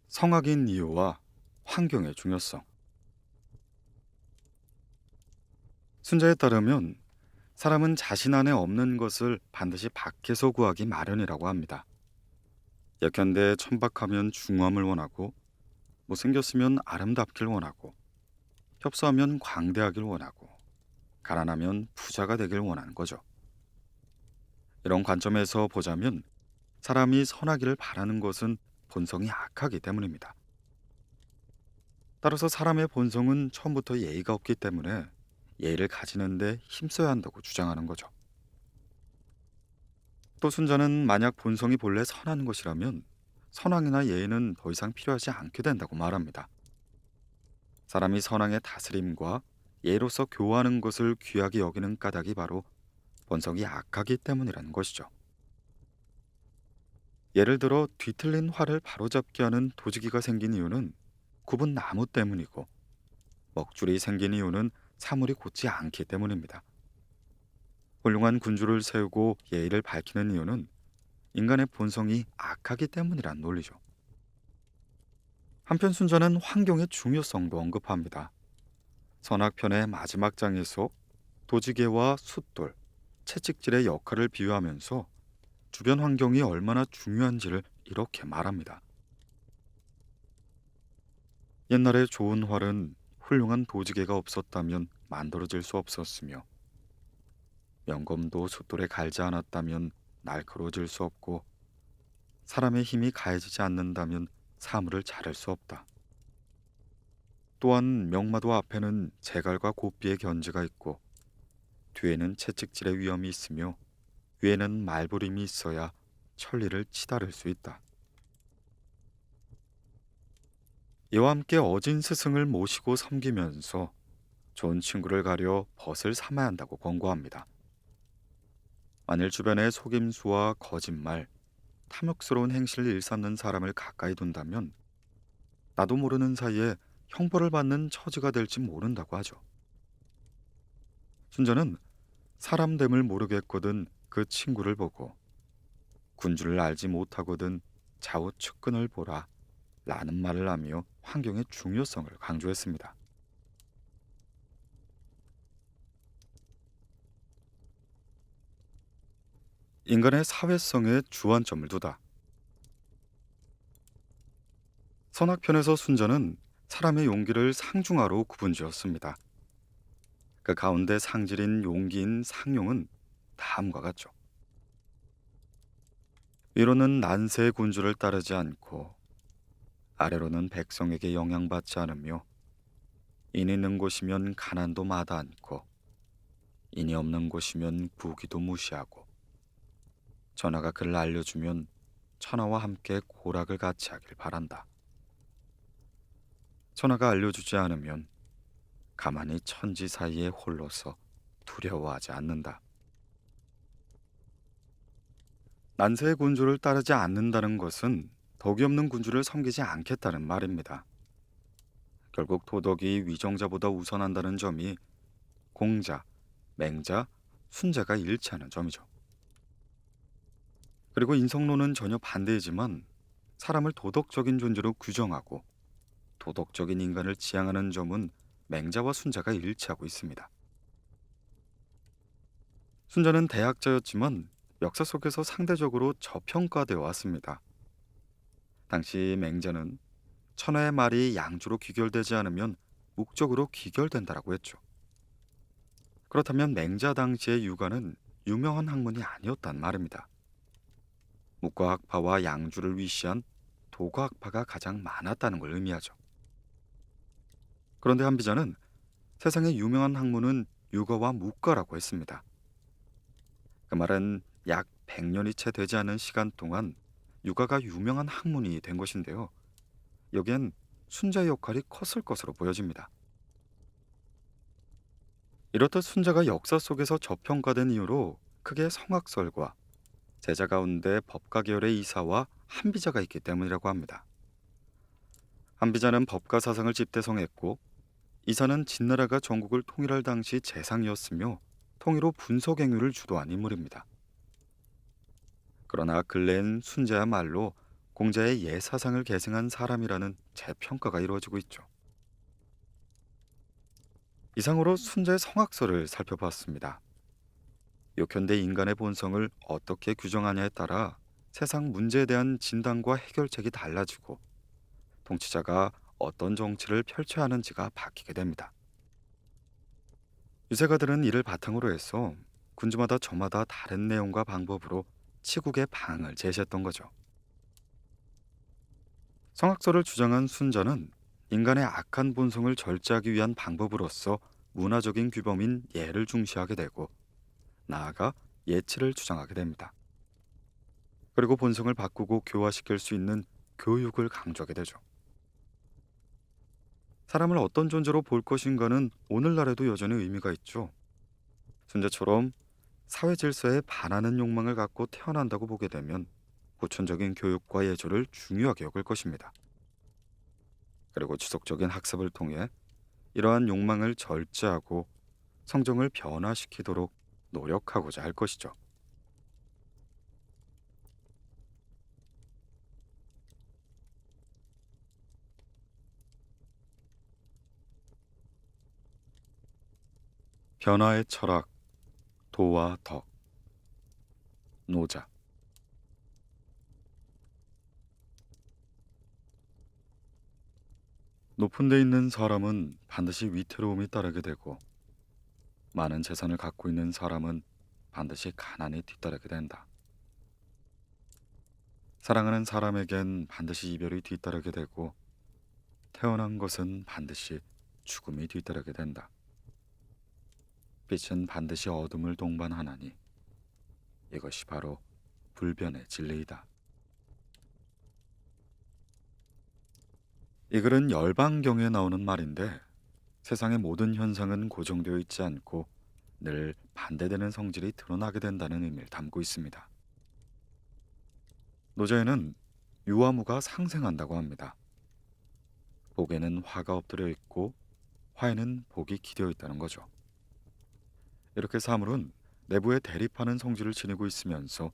성악인 이유와 환경의 중요성. 순자에 따르면 사람은 자신 안에 없는 것을 반드시 밖에서 구하기 마련이라고 합니다. 예컨대 천박하면 중후함을 원하고, 못생겼으면 아름답길 원하고, 협소하면 광대하길 원하고, 가난하면 부자가 되길 원하는 거죠. 이런 관점에서 보자면 사람이 선하기를 바라는 것은 본성이 악하기 때문입니다. 따라서 사람의 본성은 처음부터 예의가 없기 때문에 예의를 가지는데 힘써야 한다고 주장하는 거죠. 또 순자는 만약 본성이 본래 선한 것이라면 선왕이나 예의는 더 이상 필요하지 않게 된다고 말합니다. 사람이 선왕의 다스림과 예로서 교화하는 것을 귀하게 여기는 까닭이 바로 본성이 악하기 때문이라는 것이죠. 예를 들어 뒤틀린 활을 바로잡게 하는 도지기가 생긴 이유는 굽은 나무 때문이고, 먹줄이 생긴 이유는 사물이 곧지 않기 때문입니다. 훌륭한 군주를 세우고 예의를 밝히는 이유는 인간의 본성이 악하기 때문이란 논리죠. 한편 순자는 환경의 중요성도 언급합니다. 선악편의 마지막 장에서 도지개와 숫돌, 채찍질의 역할을 비유하면서 주변 환경이 얼마나 중요한지를 이렇게 말합니다. 옛날에 좋은 활은 훌륭한 도지개가 없었다면 만들어질 수 없었으며, 명검도 숫돌에 갈지 않았다면 날카로워질 수 없고, 사람의 힘이 가해지지 않는다면 사물을 자를 수 없다. 또한 명마도 앞에는 제갈과 고삐의 견제가 있고, 뒤에는 채찍질의 위험이 있으며, 위에는 말부림이 있어야 천리를 치달을 수 있다. 이와 함께 어진 스승을 모시고 섬기면서 좋은 친구를 가려 벗을 삼아야 한다고 권고합니다. 만일 주변에 속임수와 거짓말, 탐욕스러운 행실을 일삼는 사람을 가까이 둔다면 나도 모르는 사이에 형벌을 받는 처지가 될지 모른다고 하죠. 순자는 사람 됨을 모르겠거든 그 친구를 보고, 군주를 알지 못하거든 좌우측근을 보라 라는 말을 하며 환경의 중요성을 강조했습니다. 인간의 사회성에 주안점을 두다. 선악편에서 순자는 사람의 용기를 상중하로 구분지었습니다. 그 가운데 상질인 용기인 상용은 다음과 같죠. 위로는 난세의 군주를 따르지 않고, 아래로는 백성에게 영향받지 않으며, 인이 있는 곳이면 가난도 마다 않고, 인이 없는 곳이면 부귀도 무시하고, 전하가 그를 알려주면 천하와 함께 고락을 같이 하길 바란다. 천하가 알려주지 않으면 가만히 천지 사이에 홀로서 두려워하지 않는다. 난세의 군주를 따르지 않는다는 것은 덕이 없는 군주를 섬기지 않겠다는 말입니다. 결국 도덕이 위정자보다 우선한다는 점이 공자, 맹자, 순자가 일치하는 점이죠. 그리고 인성론은 전혀 반대이지만 사람을 도덕적인 존재로 규정하고 도덕적인 인간을 지향하는 점은 맹자와 순자가 일치하고 있습니다. 순자는 대학자였지만 역사 속에서 상대적으로 저평가되어 왔습니다. 당시 맹자는 천하의 말이 양주로 귀결되지 않으면 묵적으로 귀결된다라고 했죠. 그렇다면 맹자 당시의 유가는 유명한 학문이 아니었단 말입니다. 묵과학파와 양주를 위시한 도과학파가 가장 많았다는 걸 의미하죠. 그런데 한비자는 세상의 유명한 학문은 유가와 묵과라고 했습니다. 그 말은 약 100년이 채 되지 않은 시간 동안 유가가 유명한 학문이 된 것인데요. 여기엔 순자의 역할이 컸을 것으로 보여집니다. 이렇듯 순자가 역사 속에서 저평가된 이유로 크게 성악설과 제자 가운데 법가 계열의 이사와 한비자가 있기 때문이라고 합니다. 한비자는 법가 사상을 집대성했고 이사는 진나라가 전국을 통일할 당시 재상이었으며 통일후 분서갱유를 주도한 인물입니다. 그러나 근래엔 순자야말로 공자의 예사상을 계승한 사람이라는 재평가가 이루어지고 있죠. 이상으로 순자의 성악설을 살펴봤습니다. 요컨대 인간의 본성을 어떻게 규정하냐에 따라 세상 문제에 대한 진단과 해결책이 달라지고 통치자가 어떤 정치를 펼쳐야 하는지가 바뀌게 됩니다. 유세가들은 이를 바탕으로 해서 군주마다 저마다 다른 내용과 방법으로 치국의 방을 제시했던 거죠. 성악설을 주장한 순자는 인간의 악한 본성을 절제하기 위한 방법으로서 문화적인 규범인 예를 중시하게 되고 나아가 예치를 주장하게 됩니다. 그리고 본성을 바꾸고 교화시킬 수 있는 교육을 강조하게 되죠. 사람을 어떤 존재로 볼 것인가는 오늘날에도 여전히 의미가 있죠. 순자처럼 사회 질서에 반하는 욕망을 갖고 태어난다고 보게 되면 후천적인 교육과 예조를 중요하게 여길 것입니다. 그리고 지속적인 학습을 통해 이러한 욕망을 절제하고 성정을 변화시키도록 노력하고자 할 것이죠. 변화의 철학, 도와 덕, 노자. 높은 데 있는 사람은 반드시 위태로움이 따르게 되고 많은 재산을 갖고 있는 사람은 반드시 가난이 뒤따르게 된다. 사랑하는 사람에겐 반드시 이별이 뒤따르게 되고 태어난 것은 반드시 죽음이 뒤따르게 된다. 빛은 반드시 어둠을 동반하나니 이것이 바로 불변의 진리이다. 이 글은 열방경에 나오는 말인데 세상의 모든 현상은 고정되어 있지 않고 늘 반대되는 성질이 드러나게 된다는 의미를 담고 있습니다. 노자에는 유와 무가 상생한다고 합니다. 복에는 화가 엎드려 있고 화에는 복이 기대어 있다는 거죠. 이렇게 사물은 내부에 대립하는 성질을 지니고 있으면서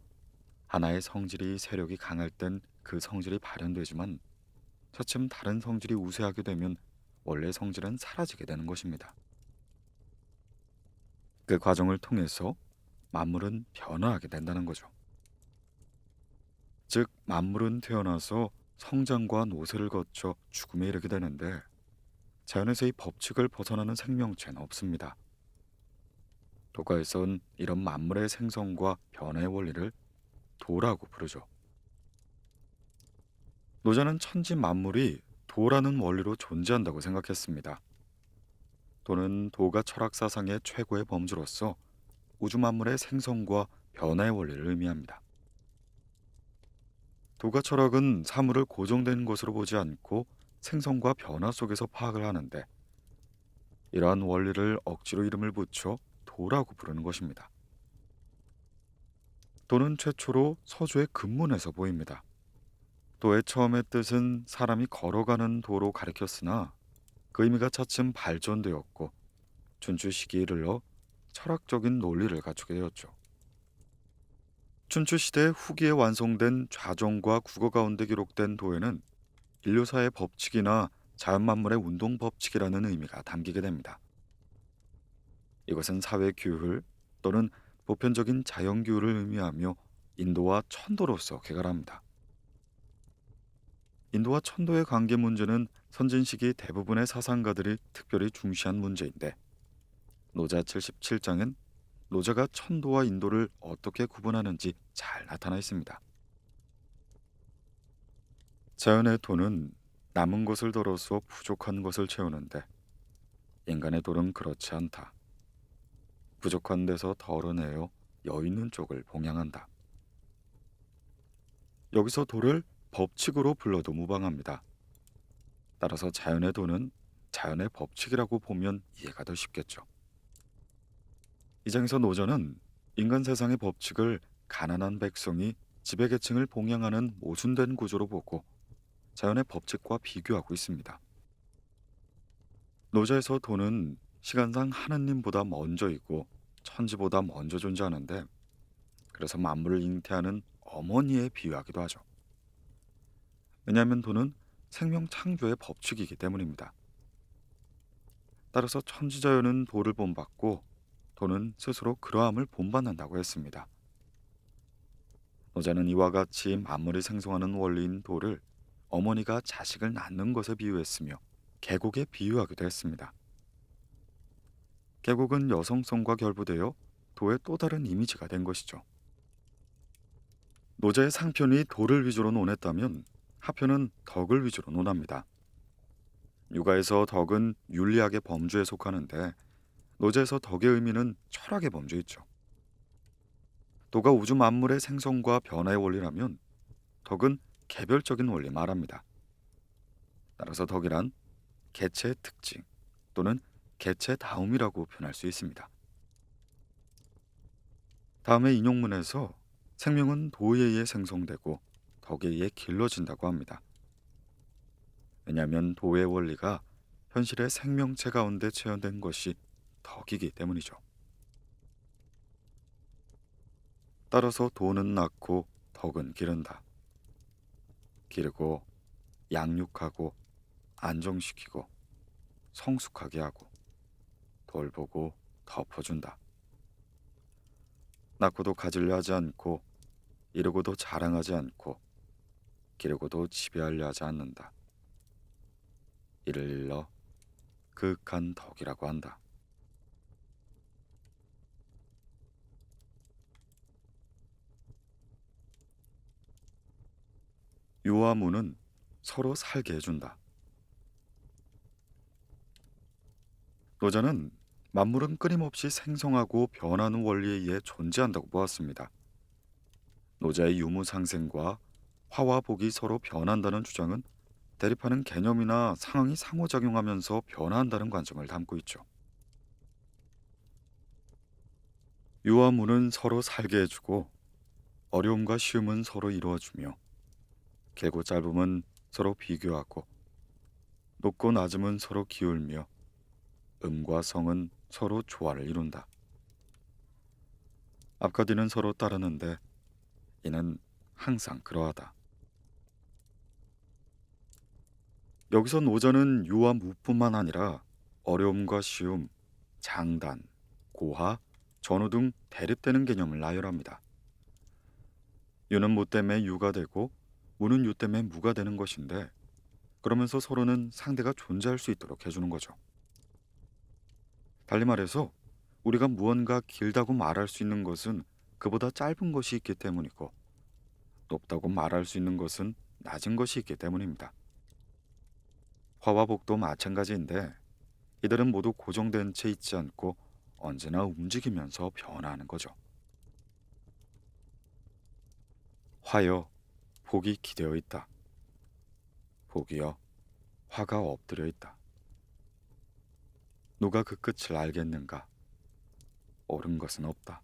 하나의 성질이 세력이 강할 땐 그 성질이 발현되지만 차츰 다른 성질이 우세하게 되면 원래 성질은 사라지게 되는 것입니다. 그 과정을 통해서 만물은 변화하게 된다는 거죠. 즉 만물은 태어나서 성장과 노쇠를 거쳐 죽음에 이르게 되는데 자연에서의 법칙을 벗어나는 생명체는 없습니다. 도가에선 이런 만물의 생성과 변화의 원리를 도라고 부르죠. 노자는 천지 만물이 도라는 원리로 존재한다고 생각했습니다. 도는 도가 철학 사상의 최고의 범주로서 우주 만물의 생성과 변화의 원리를 의미합니다. 도가 철학은 사물을 고정된 것으로 보지 않고 생성과 변화 속에서 파악을 하는데 이러한 원리를 억지로 이름을 붙여 도라고 부르는 것입니다. 도는 최초로 서주의 근문에서 보입니다. 도의 처음의 뜻은 사람이 걸어가는 도로 가리켰으나 그 의미가 차츰 발전되었고 춘추 시기에 이르러 철학적인 논리를 갖추게 되었죠. 춘추 시대 후기에 완성된 좌정과 국어 가운데 기록된 도에는 인류사의 법칙이나 자연만물의 운동 법칙이라는 의미가 담기게 됩니다. 이것은 사회 규율 또는 보편적인 자연 규율을 의미하며 인도와 천도로서 개괄합니다. 인도와 천도의 관계 문제는 선진 시기 대부분의 사상가들이 특별히 중시한 문제인데 노자 77장엔 노자가 천도와 인도를 어떻게 구분하는지 잘 나타나 있습니다. 자연의 도는 남은 것을 덜어서 부족한 것을 채우는데 인간의 도는 그렇지 않다. 부족한 데서 덜어내어 여유 있는 쪽을 봉양한다. 여기서 도를 법칙으로 불러도 무방합니다. 따라서 자연의 도는 자연의 법칙이라고 보면 이해가 더 쉽겠죠. 이 장에서 노저는 인간 세상의 법칙을 가난한 백성이 지배계층을 봉양하는 모순된 구조로 보고 자연의 법칙과 비교하고 있습니다. 노저에서 돈은 시간상 하느님보다 먼저이고 천지보다 먼저 존재하는데, 그래서 만물을 잉태하는 어머니에 비유하기도 하죠. 왜냐하면 돈은 생명 창조의 법칙이기 때문입니다. 따라서 천지자연은 도를 본받고 돈은 스스로 그러함을 본받는다고 했습니다. 노자는 이와 같이 만물이 생성하는 원리인 도를 어머니가 자식을 낳는 것에 비유했으며 계곡에 비유하기도 했습니다. 계곡은 여성성과 결부되어 도의 또 다른 이미지가 된 것이죠. 노자의 상편이 도를 위주로 논했다면 하편은 덕을 위주로 논합니다. 육아에서 덕은 윤리학의 범주에 속하는데, 노자에서 덕의 의미는 철학의 범주에 있죠. 도가 우주 만물의 생성과 변화의 원리라면 덕은 개별적인 원리 말합니다. 따라서 덕이란 개체의 특징 또는 개체다움이라고 표현할 수 있습니다. 다음의 인용문에서 생명은 도에 의해 생성되고 덕에 의해 길러진다고 합니다. 왜냐하면 도의 원리가 현실의 생명체 가운데 체현된 것이 덕이기 때문이죠. 따라서 도는 낳고 덕은 기른다. 기르고 양육하고 안정시키고 성숙하게 하고 돌보고 덮어준다. 낳고도 가지려 하지 않고 이루고도 자랑하지 않고 기르고도 지배하려 하지 않는다. 이를 일러 그윽한 덕이라고 한다. 유와 무는 서로 살게 해준다. 노자는 만물은 끊임없이 생성하고 변하는 원리에 의해 존재한다고 보았습니다. 노자의 유무상생과 화와 복이 서로 변한다는 주장은 대립하는 개념이나 상황이 상호작용하면서 변화한다는 관점을 담고 있죠. 유와 무는 서로 살게 해주고 어려움과 쉬움은 서로 이루어주며 길고 짧음은 서로 비교하고 높고 낮음은 서로 기울며 음과 성은 서로 조화를 이룬다. 앞과 뒤는 서로 따르는데 이는 항상 그러하다. 여기서 노자는 유와 무뿐만 아니라 어려움과 쉬움, 장단, 고하, 전후 등 대립되는 개념을 나열합니다. 유는 무 때문에 유가 되고 무는 유 때문에 무가 되는 것인데, 그러면서 서로는 상대가 존재할 수 있도록 해주는 거죠. 달리 말해서 우리가 무언가 길다고 말할 수 있는 것은 그보다 짧은 것이 있기 때문이고, 높다고 말할 수 있는 것은 낮은 것이 있기 때문입니다. 화와 복도 마찬가지인데, 이들은 모두 고정된 채 있지 않고 언제나 움직이면서 변화하는 거죠. 화여 복이 기대어 있다. 복이여 화가 엎드려 있다. 누가 그 끝을 알겠는가? 옳은 것은 없다.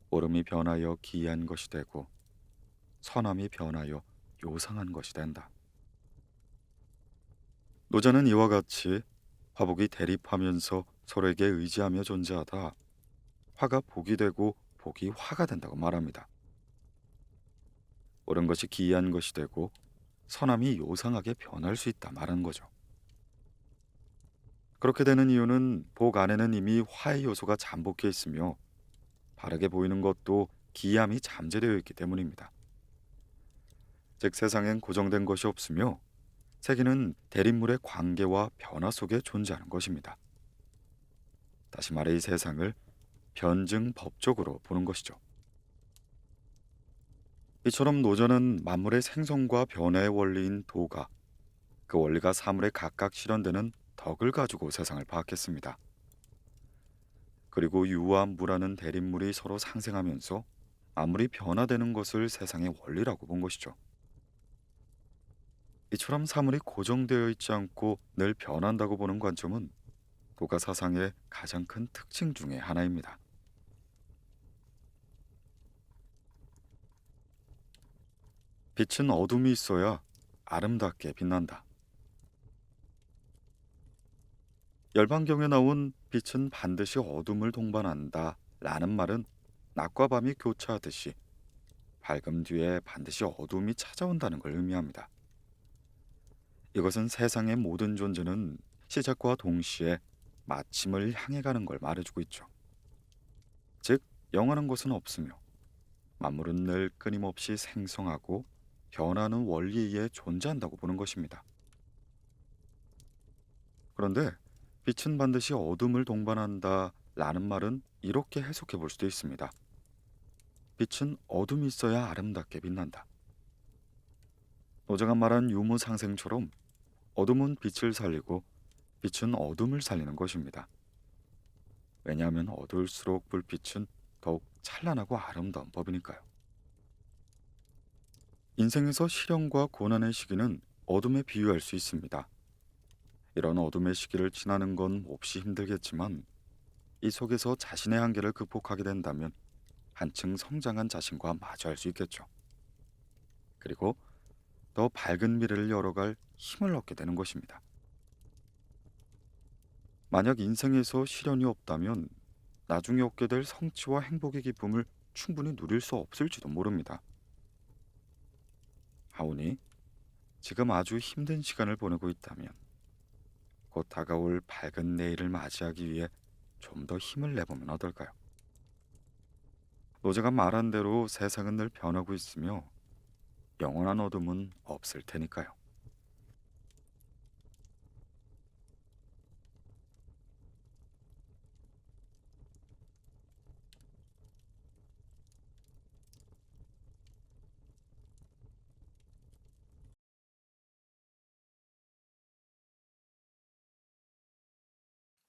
옳음이 변하여 기이한 것이 되고 선함이 변하여 요상한 것이 된다. 노자는 이와 같이 화복이 대립하면서 서로에게 의지하며 존재하다 화가 복이 되고 복이 화가 된다고 말합니다. 옳은 것이 기이한 것이 되고 선함이 요상하게 변할 수 있다 말하는 거죠. 그렇게 되는 이유는 복 안에는 이미 화의 요소가 잠복해 있으며 바르게 보이는 것도 기이함이 잠재되어 있기 때문입니다. 즉 세상엔 고정된 것이 없으며 세계는 대립물의 관계와 변화 속에 존재하는 것입니다. 다시 말해 이 세상을 변증법적으로 보는 것이죠. 이처럼 노자는 만물의 생성과 변화의 원리인 도가, 그 원리가 사물에 각각 실현되는 덕을 가지고 세상을 파악했습니다. 그리고 유와 무라는 대립물이 서로 상생하면서 만물이 변화되는 것을 세상의 원리라고 본 것이죠. 이처럼 사물이 고정되어 있지 않고 늘 변한다고 보는 관점은 도가 사상의 가장 큰 특징 중의 하나입니다. 빛은 어둠이 있어야 아름답게 빛난다. 열반경에 나온 빛은 반드시 어둠을 동반한다 라는 말은 낮과 밤이 교차하듯이 밝음 뒤에 반드시 어둠이 찾아온다는 걸 의미합니다. 이것은 세상의 모든 존재는 시작과 동시에 마침을 향해 가는 걸 말해주고 있죠. 즉, 영원한 것은 없으며 만물은 늘 끊임없이 생성하고 변하는 원리에 의해 존재한다고 보는 것입니다. 그런데 빛은 반드시 어둠을 동반한다 라는 말은 이렇게 해석해 볼 수도 있습니다. 빛은 어둠이 있어야 아름답게 빛난다. 노자가 말한 유무상생처럼 어둠은 빛을 살리고 빛은 어둠을 살리는 것입니다. 왜냐하면 어두울수록 불빛은 더욱 찬란하고 아름다운 법이니까요. 인생에서 시련과 고난의 시기는 어둠에 비유할 수 있습니다. 이런 어둠의 시기를 지나는 건 몹시 힘들겠지만 이 속에서 자신의 한계를 극복하게 된다면 한층 성장한 자신과 마주할 수 있겠죠. 그리고 더 밝은 미래를 열어갈 힘을 얻게 되는 것입니다. 만약 인생에서 시련이 없다면 나중에 얻게 될 성취와 행복의 기쁨을 충분히 누릴 수 없을지도 모릅니다. 하오니 지금 아주 힘든 시간을 보내고 있다면 곧 다가올 밝은 내일을 맞이하기 위해 좀 더 힘을 내보면 어떨까요? 노제가 말한 대로 세상은 늘 변하고 있으며 영원한 어둠은 없을 테니까요.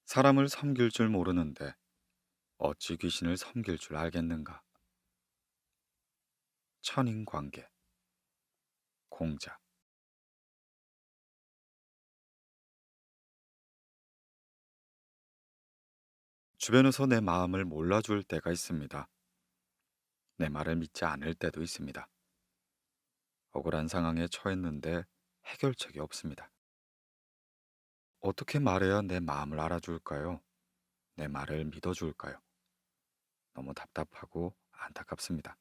사람을 섬길 줄 모르는데 어찌 귀신을 섬길 줄 알겠는가? 천인관계, 공자. 주변에서 내 마음을 몰라줄 때가 있습니다. 내 말을 믿지 않을 때도 있습니다. 억울한 상황에 처했는데 해결책이 없습니다. 어떻게 말해야 내 마음을 알아줄까요? 내 말을 믿어줄까요? 너무 답답하고 안타깝습니다.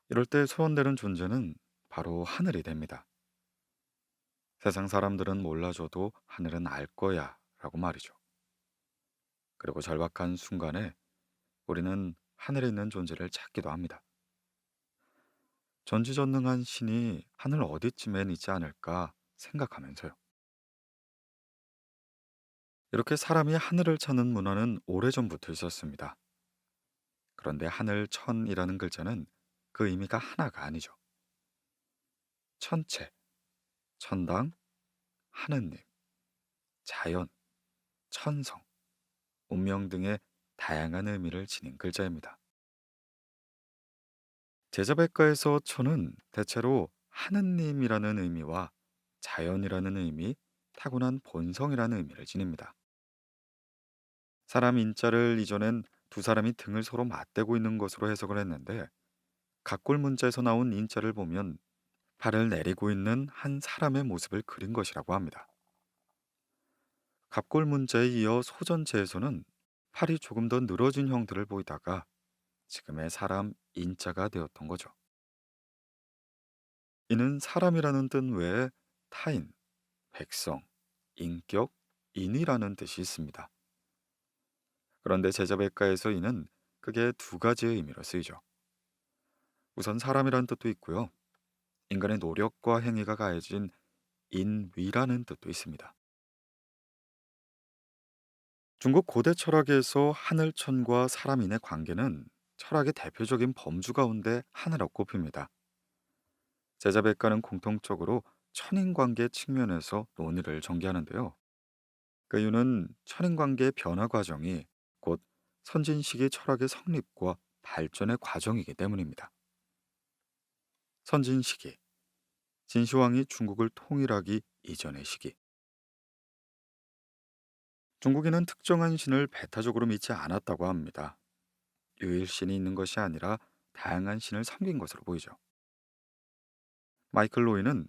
이럴 때 소원되는 존재는 바로 하늘이 됩니다. 세상 사람들은 몰라줘도 하늘은 알 거야 라고 말이죠. 그리고 절박한 순간에 우리는 하늘에 있는 존재를 찾기도 합니다. 전지전능한 신이 하늘 어디쯤엔 있지 않을까 생각하면서요. 이렇게 사람이 하늘을 찾는 문화는 오래전부터 있었습니다. 그런데 하늘천이라는 글자는 그 의미가 하나가 아니죠. 천체, 천당, 하느님, 자연, 천성, 운명 등의 다양한 의미를 지닌 글자입니다. 제자백과에서 천은 대체로 하느님이라는 의미와 자연이라는 의미, 타고난 본성이라는 의미를 지닙니다. 사람 인자를 이전엔 두 사람이 등을 서로 맞대고 있는 것으로 해석을 했는데 각골 문자에서 나온 인자를 보면 팔을 내리고 있는 한 사람의 모습을 그린 것이라고 합니다. 갑골 문자에 이어 소전체에서는 팔이 조금 더 늘어진 형태를 보이다가 지금의 사람 인자가 되었던 거죠. 이는 사람이라는 뜻 외에 타인, 백성, 인격, 인이라는 뜻이 있습니다. 그런데 제자백과에서 이는 크게 두 가지의 의미로 쓰이죠. 우선 사람이라는 뜻도 있고요. 인간의 노력과 행위가 가해진 인위라는 뜻도 있습니다. 중국 고대 철학에서 하늘천과 사람인의 관계는 철학의 대표적인 범주 가운데 하나로 꼽힙니다. 제자백과는 공통적으로 천인관계 측면에서 논의를 전개하는데요. 그 이유는 천인관계의 변화 과정이 곧 선진시기 철학의 성립과 발전의 과정이기 때문입니다. 선진시기, 진시황이 중국을 통일하기 이전의 시기. 중국인은 특정한 신을 배타적으로 믿지 않았다고 합니다. 유일신이 있는 것이 아니라 다양한 신을 섬긴 것으로 보이죠. 마이클 로이는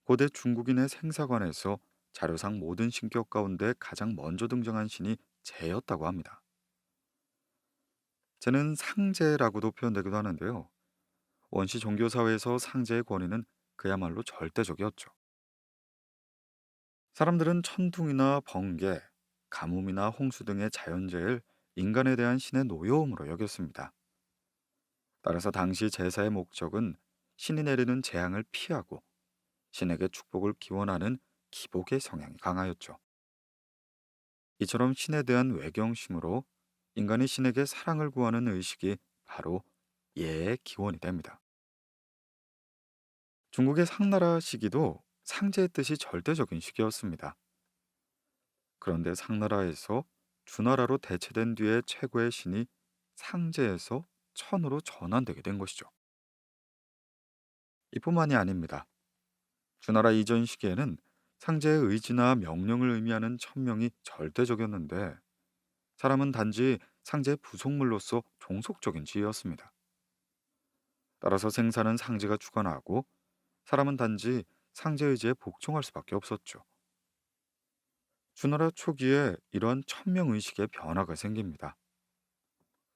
고대 중국인의 생사관에서 자료상 모든 신격 가운데 가장 먼저 등장한 신이 재였다고 합니다. 재는 상제라고도 표현되기도 하는데요. 원시 종교 사회에서 상제의 권위는 그야말로 절대적이었죠. 사람들은 천둥이나 번개, 가뭄이나 홍수 등의 자연재해를 인간에 대한 신의 노여움으로 여겼습니다. 따라서 당시 제사의 목적은 신이 내리는 재앙을 피하고 신에게 축복을 기원하는 기복의 성향이 강하였죠. 이처럼 신에 대한 외경심으로 인간이 신에게 사랑을 구하는 의식이 바로 예의 기원이 됩니다. 중국의 상나라 시기도 상제의 뜻이 절대적인 시기였습니다. 그런데 상나라에서 주나라로 대체된 뒤에 최고의 신이 상제에서 천으로 전환되게 된 것이죠. 이뿐만이 아닙니다. 주나라 이전 시기에는 상제의 의지나 명령을 의미하는 천명이 절대적이었는데 사람은 단지 상제의 부속물로서 종속적인 지위였습니다. 따라서 생사는 상제가 주관하고 사람은 단지 상제 의지에 복종할 수밖에 없었죠. 주나라 초기에 이러한 천명 의식의 변화가 생깁니다.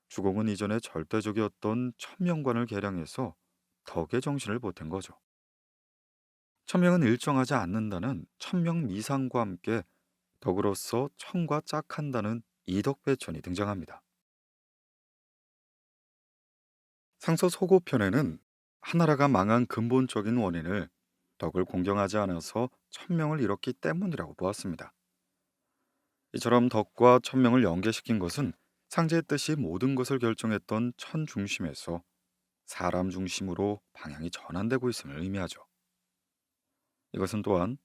주공은 이전에 절대적이었던 천명관을 개량해서 덕의 정신을 보탠 거죠. 천명은 일정하지 않는다는 천명 미상과 함께 덕으로서 천과 짝한다는 이덕배천이 등장합니다. 상서 소고편에는 하나라가 망한 근본적인 원인을 덕을 공경하지 않아서 천명을 잃었기 때문이라고 보았습니다. 이처럼 덕과 천명을 연계시킨 것은 상제의 뜻이 모든 것을 결정했던 천 중심에서 사람 중심으로 방향이 전환되고 있음을 의미하죠. 이것은 또한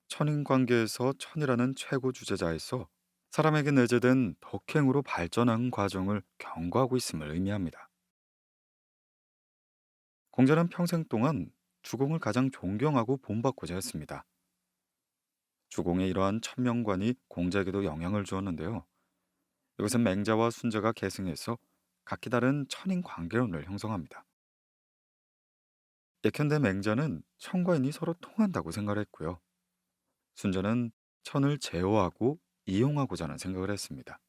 천인 관계에서 천이라는 최고 주제자에서 사람에게 내재된 덕행으로 발전한 과정을 경고하고 있음을 의미합니다. 공자는 평생 동안 주공을 가장 존경하고 본받고자 했습니다. 주공의 이러한 천명관이 공자에게도 영향을 주었는데요. 이것은 맹자와 순자가 계승해서 각기 다른 천인 관계론을 형성합니다. 예컨대 맹자는 천과 인이 서로 통한다고 생각했고요. 순자는 천을 제어하고 이용하고자 하는 생각을 했습니다.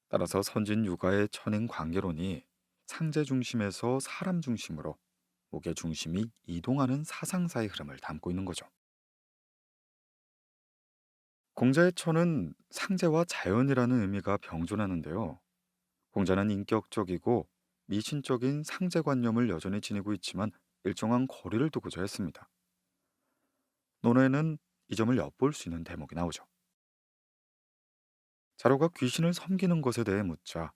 따라서 선진 육아의 천인 관계론이 상제 중심에서 사람 중심으로 목의 중심이 이동하는 사상사의 흐름을 담고 있는 거죠. 공자의 천은 상제와 자연이라는 의미가 병존하는데요. 공자는 인격적이고 미신적인 상제관념을 여전히 지니고 있지만 일정한 거리를 두고자 했습니다. 논어에는 이 점을 엿볼 수 있는 대목이 나오죠. 자로가 귀신을 섬기는 것에 대해 묻자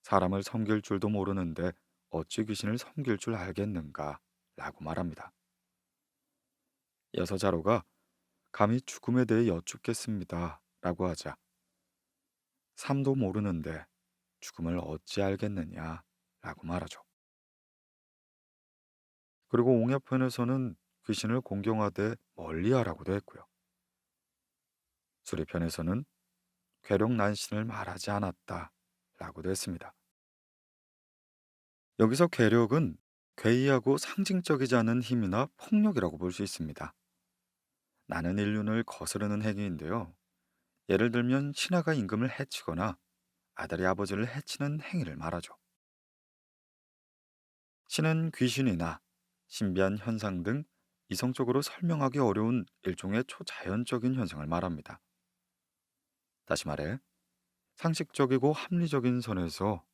사람을 섬길 줄도 모르는데 어찌 귀신을 섬길 줄 알겠는가 라고 말합니다. 이어서 자로가 감히 죽음에 대해 여쭙겠습니다 라고 하자 삶도 모르는데 죽음을 어찌 알겠느냐 라고 말하죠. 그리고 옹야편에서는 귀신을 공경하되 멀리하라고도 했고요. 수리편에서는 괴력 난신을 말하지 않았다 라고도 했습니다. 여기서 괴력은 괴이하고 상징적이지 않은 힘이나 폭력이라고 볼 수 있습니다. 나는 인륜을 거스르는 행위인데요. 예를 들면 신하가 임금을 해치거나 아들이 아버지를 해치는 행위를 말하죠. 신은 귀신이나 신비한 현상 등 이성적으로 설명하기 어려운 일종의 초자연적인 현상을 말합니다. 다시 말해 상식적이고 합리적인 선에서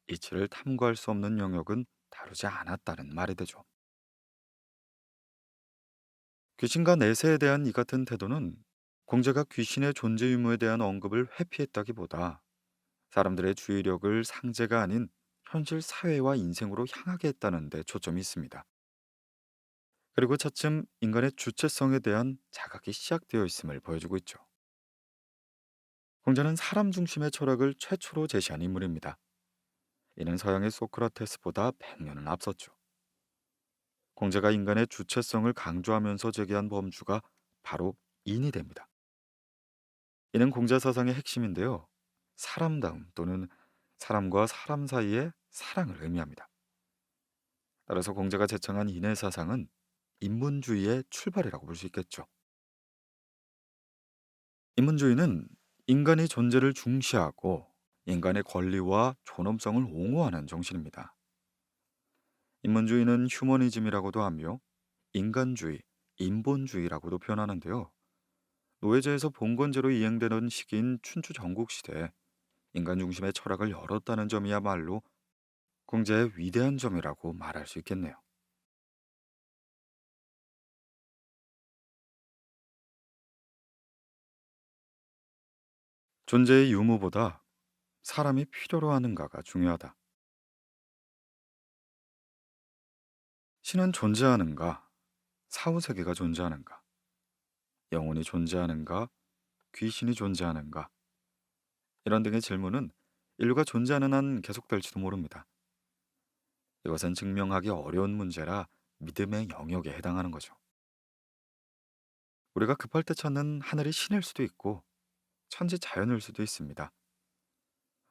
이치를 탐구할 수 없는 영역은 다루지 않았다는 말이 되죠. 귀신과 내세에 대한 이 같은 태도는 공자가 귀신의 존재 유무에 대한 언급을 회피했다기보다 사람들의 주의력을 상제가 아닌 현실 사회와 인생으로 향하게 했다는 데 초점이 있습니다. 그리고 차츰 인간의 주체성에 대한 자각이 시작되어 있음을 보여주고 있죠. 공자는 사람 중심의 철학을 최초로 제시한 인물입니다. 이는 서양의 소크라테스보다 100년은 앞섰죠. 공자가 인간의 주체성을 강조하면서 제기한 범주가 바로 인이 됩니다. 이는 공자 사상의 핵심인데요. 사람다움 또는 사람과 사람 사이의 사랑을 의미합니다. 따라서 공자가 제창한 인의 사상은 인문주의의 출발이라고 볼 수 있겠죠. 인문주의는 인간의 존재를 중시하고 인간의 권리와 존엄성을 옹호하는 정신입니다. 인문주의는 휴머니즘이라고도 하며 인간주의, 인본주의라고도 표현하는데요. 노예제에서 봉건제로 이행되던 시기인 춘추 전국시대에 인간 중심의 철학을 열었다는 점이야말로 공자의 위대한 점이라고 말할 수 있겠네요. 존재의 유무보다 사람이 필요로 하는가가 중요하다. 신은 존재하는가? 사후세계가 존재하는가? 영혼이 존재하는가? 귀신이 존재하는가? 이런 등의 질문은 인류가 존재하는 한 계속될지도 모릅니다. 이것은 증명하기 어려운 문제라 믿음의 영역에 해당하는 거죠. 우리가 급할 때 찾는 하늘이 신일 수도 있고 천지 자연일 수도 있습니다.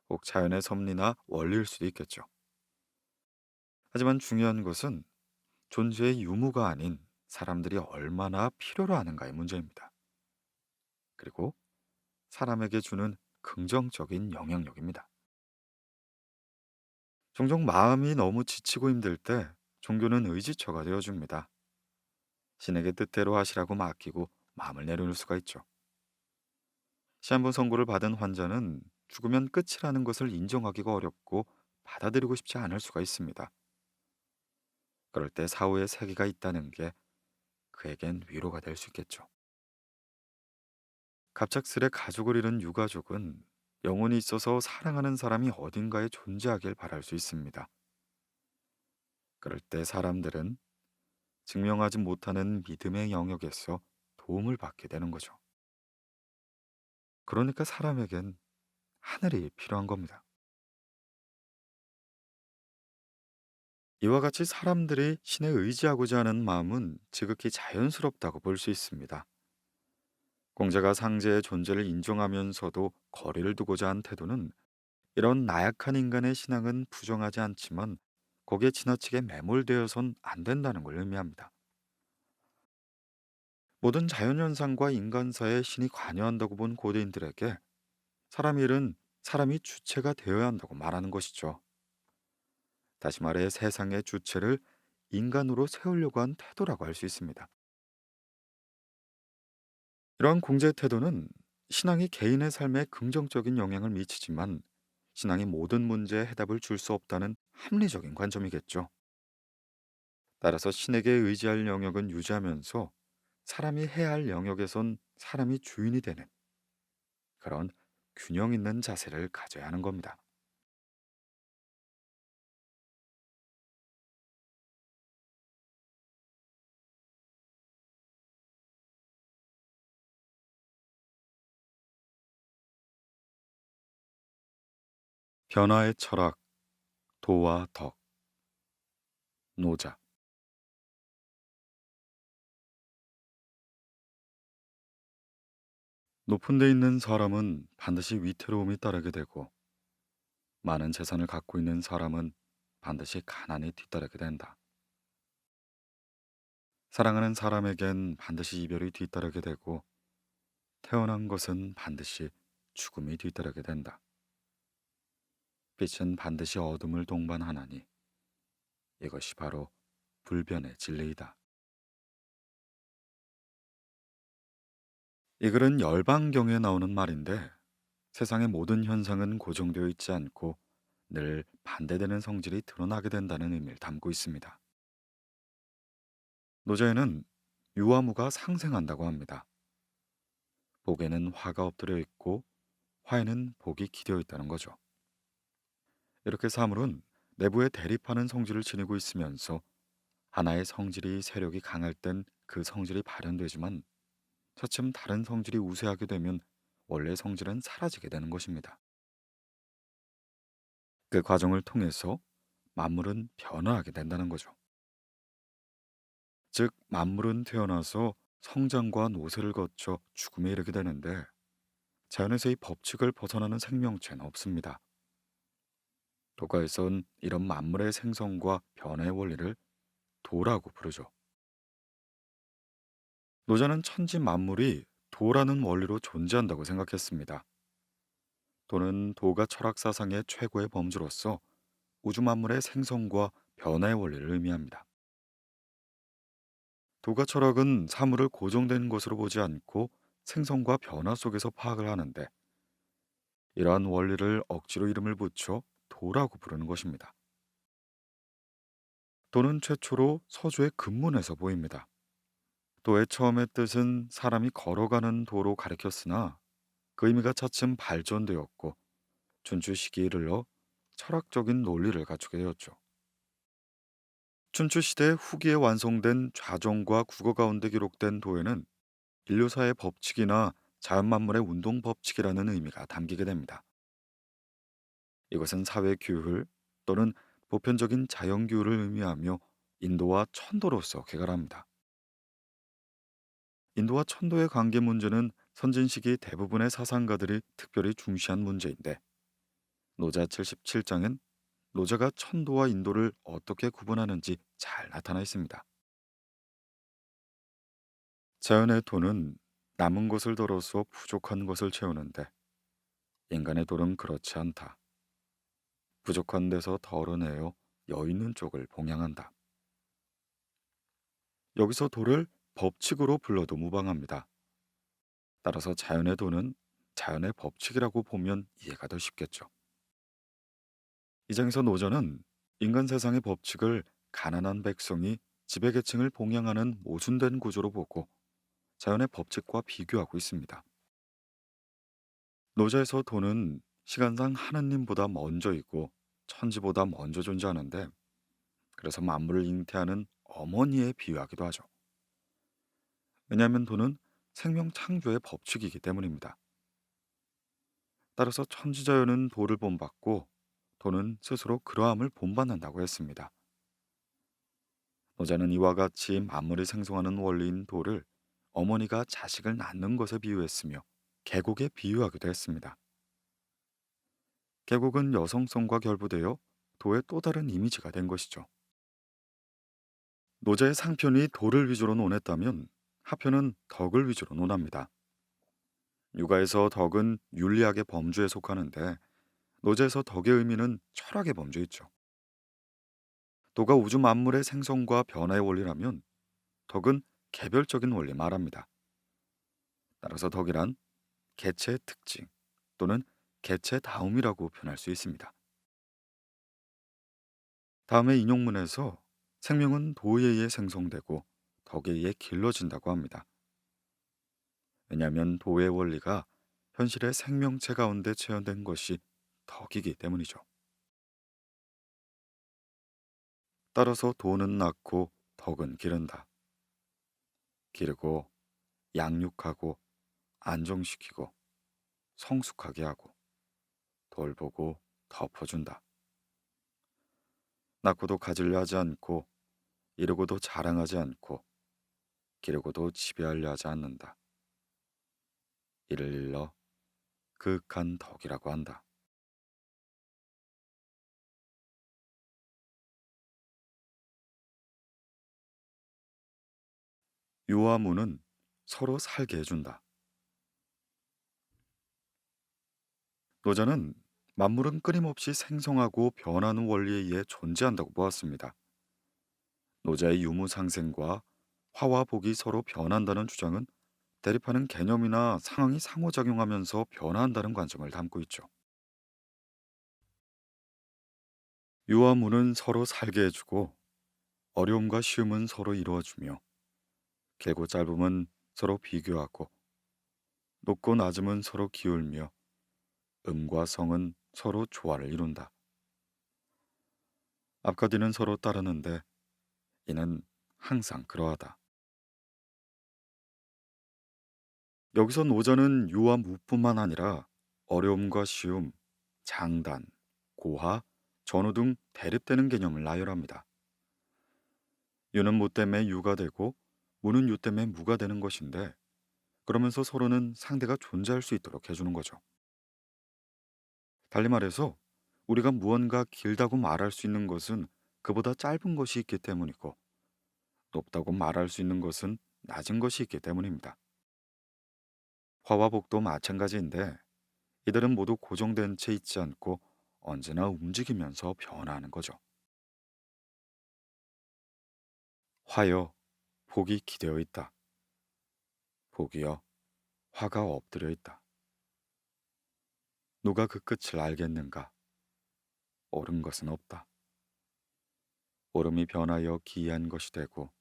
꼭 자연의 섭리나 원리일 수도 있겠죠. 하지만 중요한 것은 존재의 유무가 아닌 사람들이 얼마나 필요로 하는가의 문제입니다. 그리고 사람에게 주는 긍정적인 영향력입니다. 종종 마음이 너무 지치고 힘들 때 종교는 의지처가 되어줍니다. 신에게 뜻대로 하시라고 맡기고 마음을 내려놓을 수가 있죠. 시한부 선고를 받은 환자는 죽으면 끝이라는 것을 인정하기가 어렵고 받아들이고 싶지 않을 수가 있습니다. 그럴 때 사후에 세계가 있다는 게 그에겐 위로가 될 수 있겠죠. 갑작스레 가족을 잃은 유가족은 영혼이 있어서 사랑하는 사람이 어딘가에 존재하길 바랄 수 있습니다. 그럴 때 사람들은 증명하지 못하는 믿음의 영역에서 도움을 받게 되는 거죠. 그러니까 사람에겐 하늘이 필요한 겁니다. 이와 같이 사람들이 신에 의지하고자 하는 마음은 지극히 자연스럽다고 볼 수 있습니다. 공자가 상제의 존재를 인정하면서도 거리를 두고자 한 태도는 이런 나약한 인간의 신앙은 부정하지 않지만 거기에 지나치게 매몰되어선 안 된다는 걸 의미합니다. 모든 자연현상과 인간사에 신이 관여한다고 본 고대인들에게 사람 일은 사람이 주체가 되어야 한다고 말하는 것이죠. 다시 말해 세상의 주체를 인간으로 세우려고 한 태도라고 할 수 있습니다. 이러한 공제 태도는 신앙이 개인의 삶에 긍정적인 영향을 미치지만 신앙이 모든 문제에 해답을 줄 수 없다는 합리적인 관점이겠죠. 따라서 신에게 의지할 영역은 유지하면서 사람이 해야 할 영역에선 사람이 주인이 되는 그런 균형 있는 자세를 가져야 하는 겁니다. 변화의 철학, 도와 덕, 노자. 높은 데 있는 사람은 반드시 위태로움이 따르게 되고 많은 재산을 갖고 있는 사람은 반드시 가난이 뒤따르게 된다. 사랑하는 사람에겐 반드시 이별이 뒤따르게 되고 태어난 것은 반드시 죽음이 뒤따르게 된다. 빛은 반드시 어둠을 동반하나니 이것이 바로 불변의 진리이다. 이 글은 열방경에 나오는 말인데 세상의 모든 현상은 고정되어 있지 않고 늘 반대되는 성질이 드러나게 된다는 의미를 담고 있습니다. 노자에는 유화무가 상생한다고 합니다. 복에는 화가 엎드려 있고 화에는 복이 기대어 있다는 거죠. 이렇게 사물은 내부에 대립하는 성질을 지니고 있으면서 하나의 성질이 세력이 강할 땐 그 성질이 발현되지만 차츰 다른 성질이 우세하게 되면 원래 성질은 사라지게 되는 것입니다. 그 과정을 통해서 만물은 변화하게 된다는 거죠. 즉 만물은 태어나서 성장과 노쇠를 거쳐 죽음에 이르게 되는데 자연에서의 법칙을 벗어나는 생명체는 없습니다. 도가에선 이런 만물의 생성과 변화의 원리를 도라고 부르죠. 노자는 천지 만물이 도라는 원리로 존재한다고 생각했습니다. 도는 도가 철학 사상의 최고의 범주로서 우주 만물의 생성과 변화의 원리를 의미합니다. 도가 철학은 사물을 고정된 것으로 보지 않고 생성과 변화 속에서 파악을 하는데, 이러한 원리를 억지로 이름을 붙여 도라고 부르는 것입니다. 도는 최초로 서주의 근문에서 보입니다. 도의 처음의 뜻은 사람이 걸어가는 도로 가리켰으나 그 의미가 차츰 발전되었고 춘추 시기에 이르러 철학적인 논리를 갖추게 되었죠. 춘추 시대 후기에 완성된 좌정과 국어 가운데 기록된 도에는 인류사의 법칙이나 자연 만물의 운동 법칙이라는 의미가 담기게 됩니다. 이것은 사회 규율 또는 보편적인 자연 규율을 의미하며 인도와 천도로서 개괄합니다. 인도와 천도의 관계 문제는 선진 시기 대부분의 사상가들이 특별히 중시한 문제인데, 노자 77장은 노자가 천도와 인도를 어떻게 구분하는지 잘 나타나 있습니다. 자연의 도는 남은 것을 덜어서 부족한 것을 채우는데, 인간의 도는 그렇지 않다. 부족한 데서 덜어내어 여유 있는 쪽을 봉양한다. 여기서 도를 법칙으로 불러도 무방합니다. 따라서 자연의 도는 자연의 법칙이라고 보면 이해가 더 쉽겠죠. 이 장에서 노자는 인간 세상의 법칙을 가난한 백성이 지배계층을 봉양하는 모순된 구조로 보고 자연의 법칙과 비교하고 있습니다. 노자에서 도는 시간상 하느님보다 먼저이고 천지보다 먼저 존재하는데, 그래서 만물을 잉태하는 어머니에 비유하기도 하죠. 왜냐하면 도는 생명 창조의 법칙이기 때문입니다. 따라서 천지자연은 도를 본받고 도는 스스로 그러함을 본받는다고 했습니다. 노자는 이와 같이 만물이 생성하는 원리인 도를 어머니가 자식을 낳는 것에 비유했으며 계곡에 비유하기도 했습니다. 계곡은 여성성과 결부되어 도의 또 다른 이미지가 된 것이죠. 노자의 상편이 도를 위주로 논했다면 하편은 덕을 위주로 논합니다. 육아에서 덕은 윤리학의 범주에 속하는데, 노자에서 덕의 의미는 철학의 범주에 있죠. 도가 우주 만물의 생성과 변화의 원리라면 덕은 개별적인 원리 말합니다. 따라서 덕이란 개체의 특징 또는 개체다움이라고 표현할 수 있습니다. 다음의 인용문에서 생명은 도에 의해 생성되고 덕에 의해 길러진다고 합니다. 왜냐하면 도의 원리가 현실의 생명체 가운데 체현된 것이 덕이기 때문이죠. 따라서 도는 낳고 덕은 기른다. 기르고 양육하고 안정시키고 성숙하게 하고 돌보고 덮어준다. 낳고도 가지려 하지 않고 이루고도 자랑하지 않고 기르고도 지배하려 하지 않는다. 이를 일러 그윽한 덕이라고 한다. 유와 무는 서로 살게 해준다. 노자는 만물은 끊임없이 생성하고 변하는 원리에 의해 존재한다고 보았습니다. 노자의 유무상생과 화와 복이 서로 변한다는 주장은 대립하는 개념이나 상황이 상호작용하면서 변화한다는 관점을 담고 있죠. 유와 무는 서로 살게 해주고 어려움과 쉬움은 서로 이루어주며 길고 짧음은 서로 비교하고 높고 낮음은 서로 기울며 음과 성은 서로 조화를 이룬다. 앞과 뒤는 서로 따르는데 이는 항상 그러하다. 여기서 노자는 유와 무뿐만 아니라 어려움과 쉬움, 장단, 고하, 전후 등 대립되는 개념을 나열합니다. 유는 무 때문에 유가 되고 무는 유 때문에 무가 되는 것인데, 그러면서 서로는 상대가 존재할 수 있도록 해주는 거죠. 달리 말해서 우리가 무언가 길다고 말할 수 있는 것은 그보다 짧은 것이 있기 때문이고, 높다고 말할 수 있는 것은 낮은 것이 있기 때문입니다. 화와 복도 마찬가지인데, 이들은 모두 고정된 채 있지 않고 언제나 움직이면서 변화하는 거죠. 화여, 복이 기대어 있다. 복이여, 화가 엎드려 있다. 누가 그 끝을 알겠는가? 옳은 것은 없다. 옳음이 변하여 기이한 것이 되고,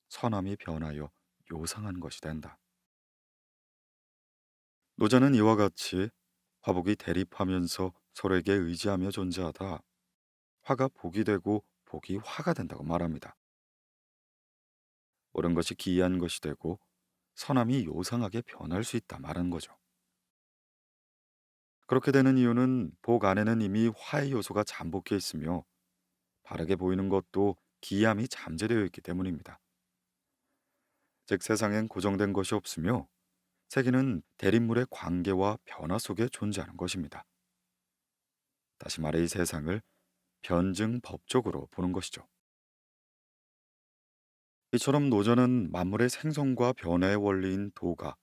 선함이 변하여 요상한 것이 된다. 노자는 이와 같이 화복이 대립하면서 서로에게 의지하며 존재하다 화가 복이 되고 복이 화가 된다고 말합니다. 옳은 것이 기이한 것이 되고 선함이 요상하게 변할 수 있다 말하는 거죠. 그렇게 되는 이유는 복 안에는 이미 화의 요소가 잠복해 있으며, 바르게 보이는 것도 기이함이 잠재되어 있기 때문입니다. 즉 세상엔 고정된 것이 없으며, 세계는 대립물의 관계와 변화 속에 존재하는 것입니다. 다시 말해 이 세상을 변증법적으로 보는 것이죠. 이처럼 노저는 만물의 생성과 변화의 원리인 도가,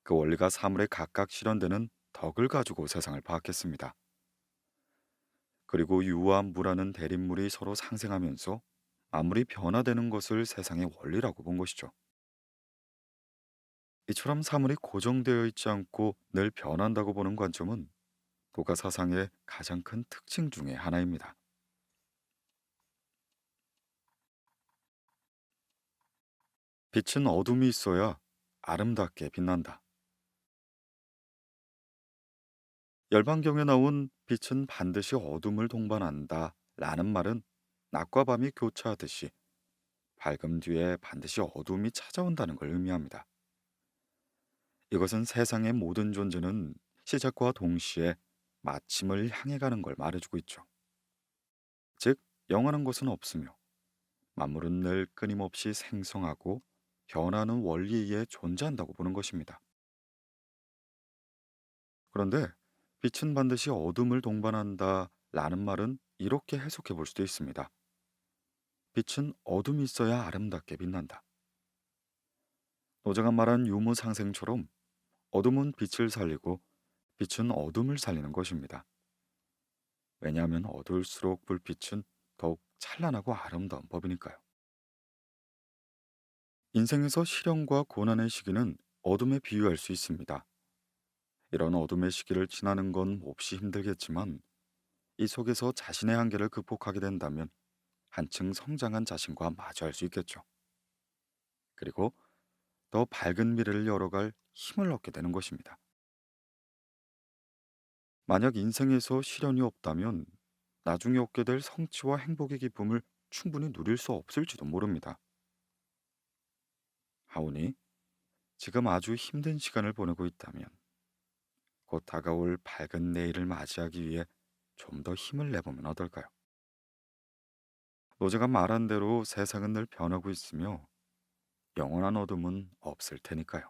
그 원리가 사물에 각각 실현되는 덕을 가지고 세상을 파악했습니다. 그리고 유와 무라는 대립물이 서로 상생하면서 만물이 변화되는 것을 세상의 원리라고 본 것이죠. 이처럼 사물이 고정되어 있지 않고 늘 변한다고 보는 관점은 도가 사상의 가장 큰 특징 중의 하나입니다. 빛은 어둠이 있어야 아름답게 빛난다. 열반경에 나온 빛은 반드시 어둠을 동반한다 라는 말은 낮과 밤이 교차하듯이 밝음 뒤에 반드시 어둠이 찾아온다는 걸 의미합니다. 이것은 세상의 모든 존재는 시작과 동시에 마침을 향해 가는 걸 말해주고 있죠. 즉, 영원한 것은 없으며 만물은 늘 끊임없이 생성하고 변하는 원리에 의해 존재한다고 보는 것입니다. 그런데 빛은 반드시 어둠을 동반한다 라는 말은 이렇게 해석해 볼 수도 있습니다. 빛은 어둠이 있어야 아름답게 빛난다. 노자가 말한 유무상생처럼 어둠은 빛을 살리고 빛은 어둠을 살리는 것입니다. 왜냐하면 어두울수록 불빛은 더욱 찬란하고 아름다운 법이니까요. 인생에서 시련과 고난의 시기는 어둠에 비유할 수 있습니다. 이런 어둠의 시기를 지나는 건 몹시 힘들겠지만, 이 속에서 자신의 한계를 극복하게 된다면 한층 성장한 자신과 마주할 수 있겠죠. 그리고 더 밝은 미래를 열어갈 힘을 얻게 되는 것입니다. 만약 인생에서 시련이 없다면 나중에 얻게 될 성취와 행복의 기쁨을 충분히 누릴 수 없을지도 모릅니다. 하오니 지금 아주 힘든 시간을 보내고 있다면 곧 다가올 밝은 내일을 맞이하기 위해 좀 더 힘을 내보면 어떨까요? 노제가 말한 대로 세상은 늘 변하고 있으며 영원한 어둠은 없을 테니까요.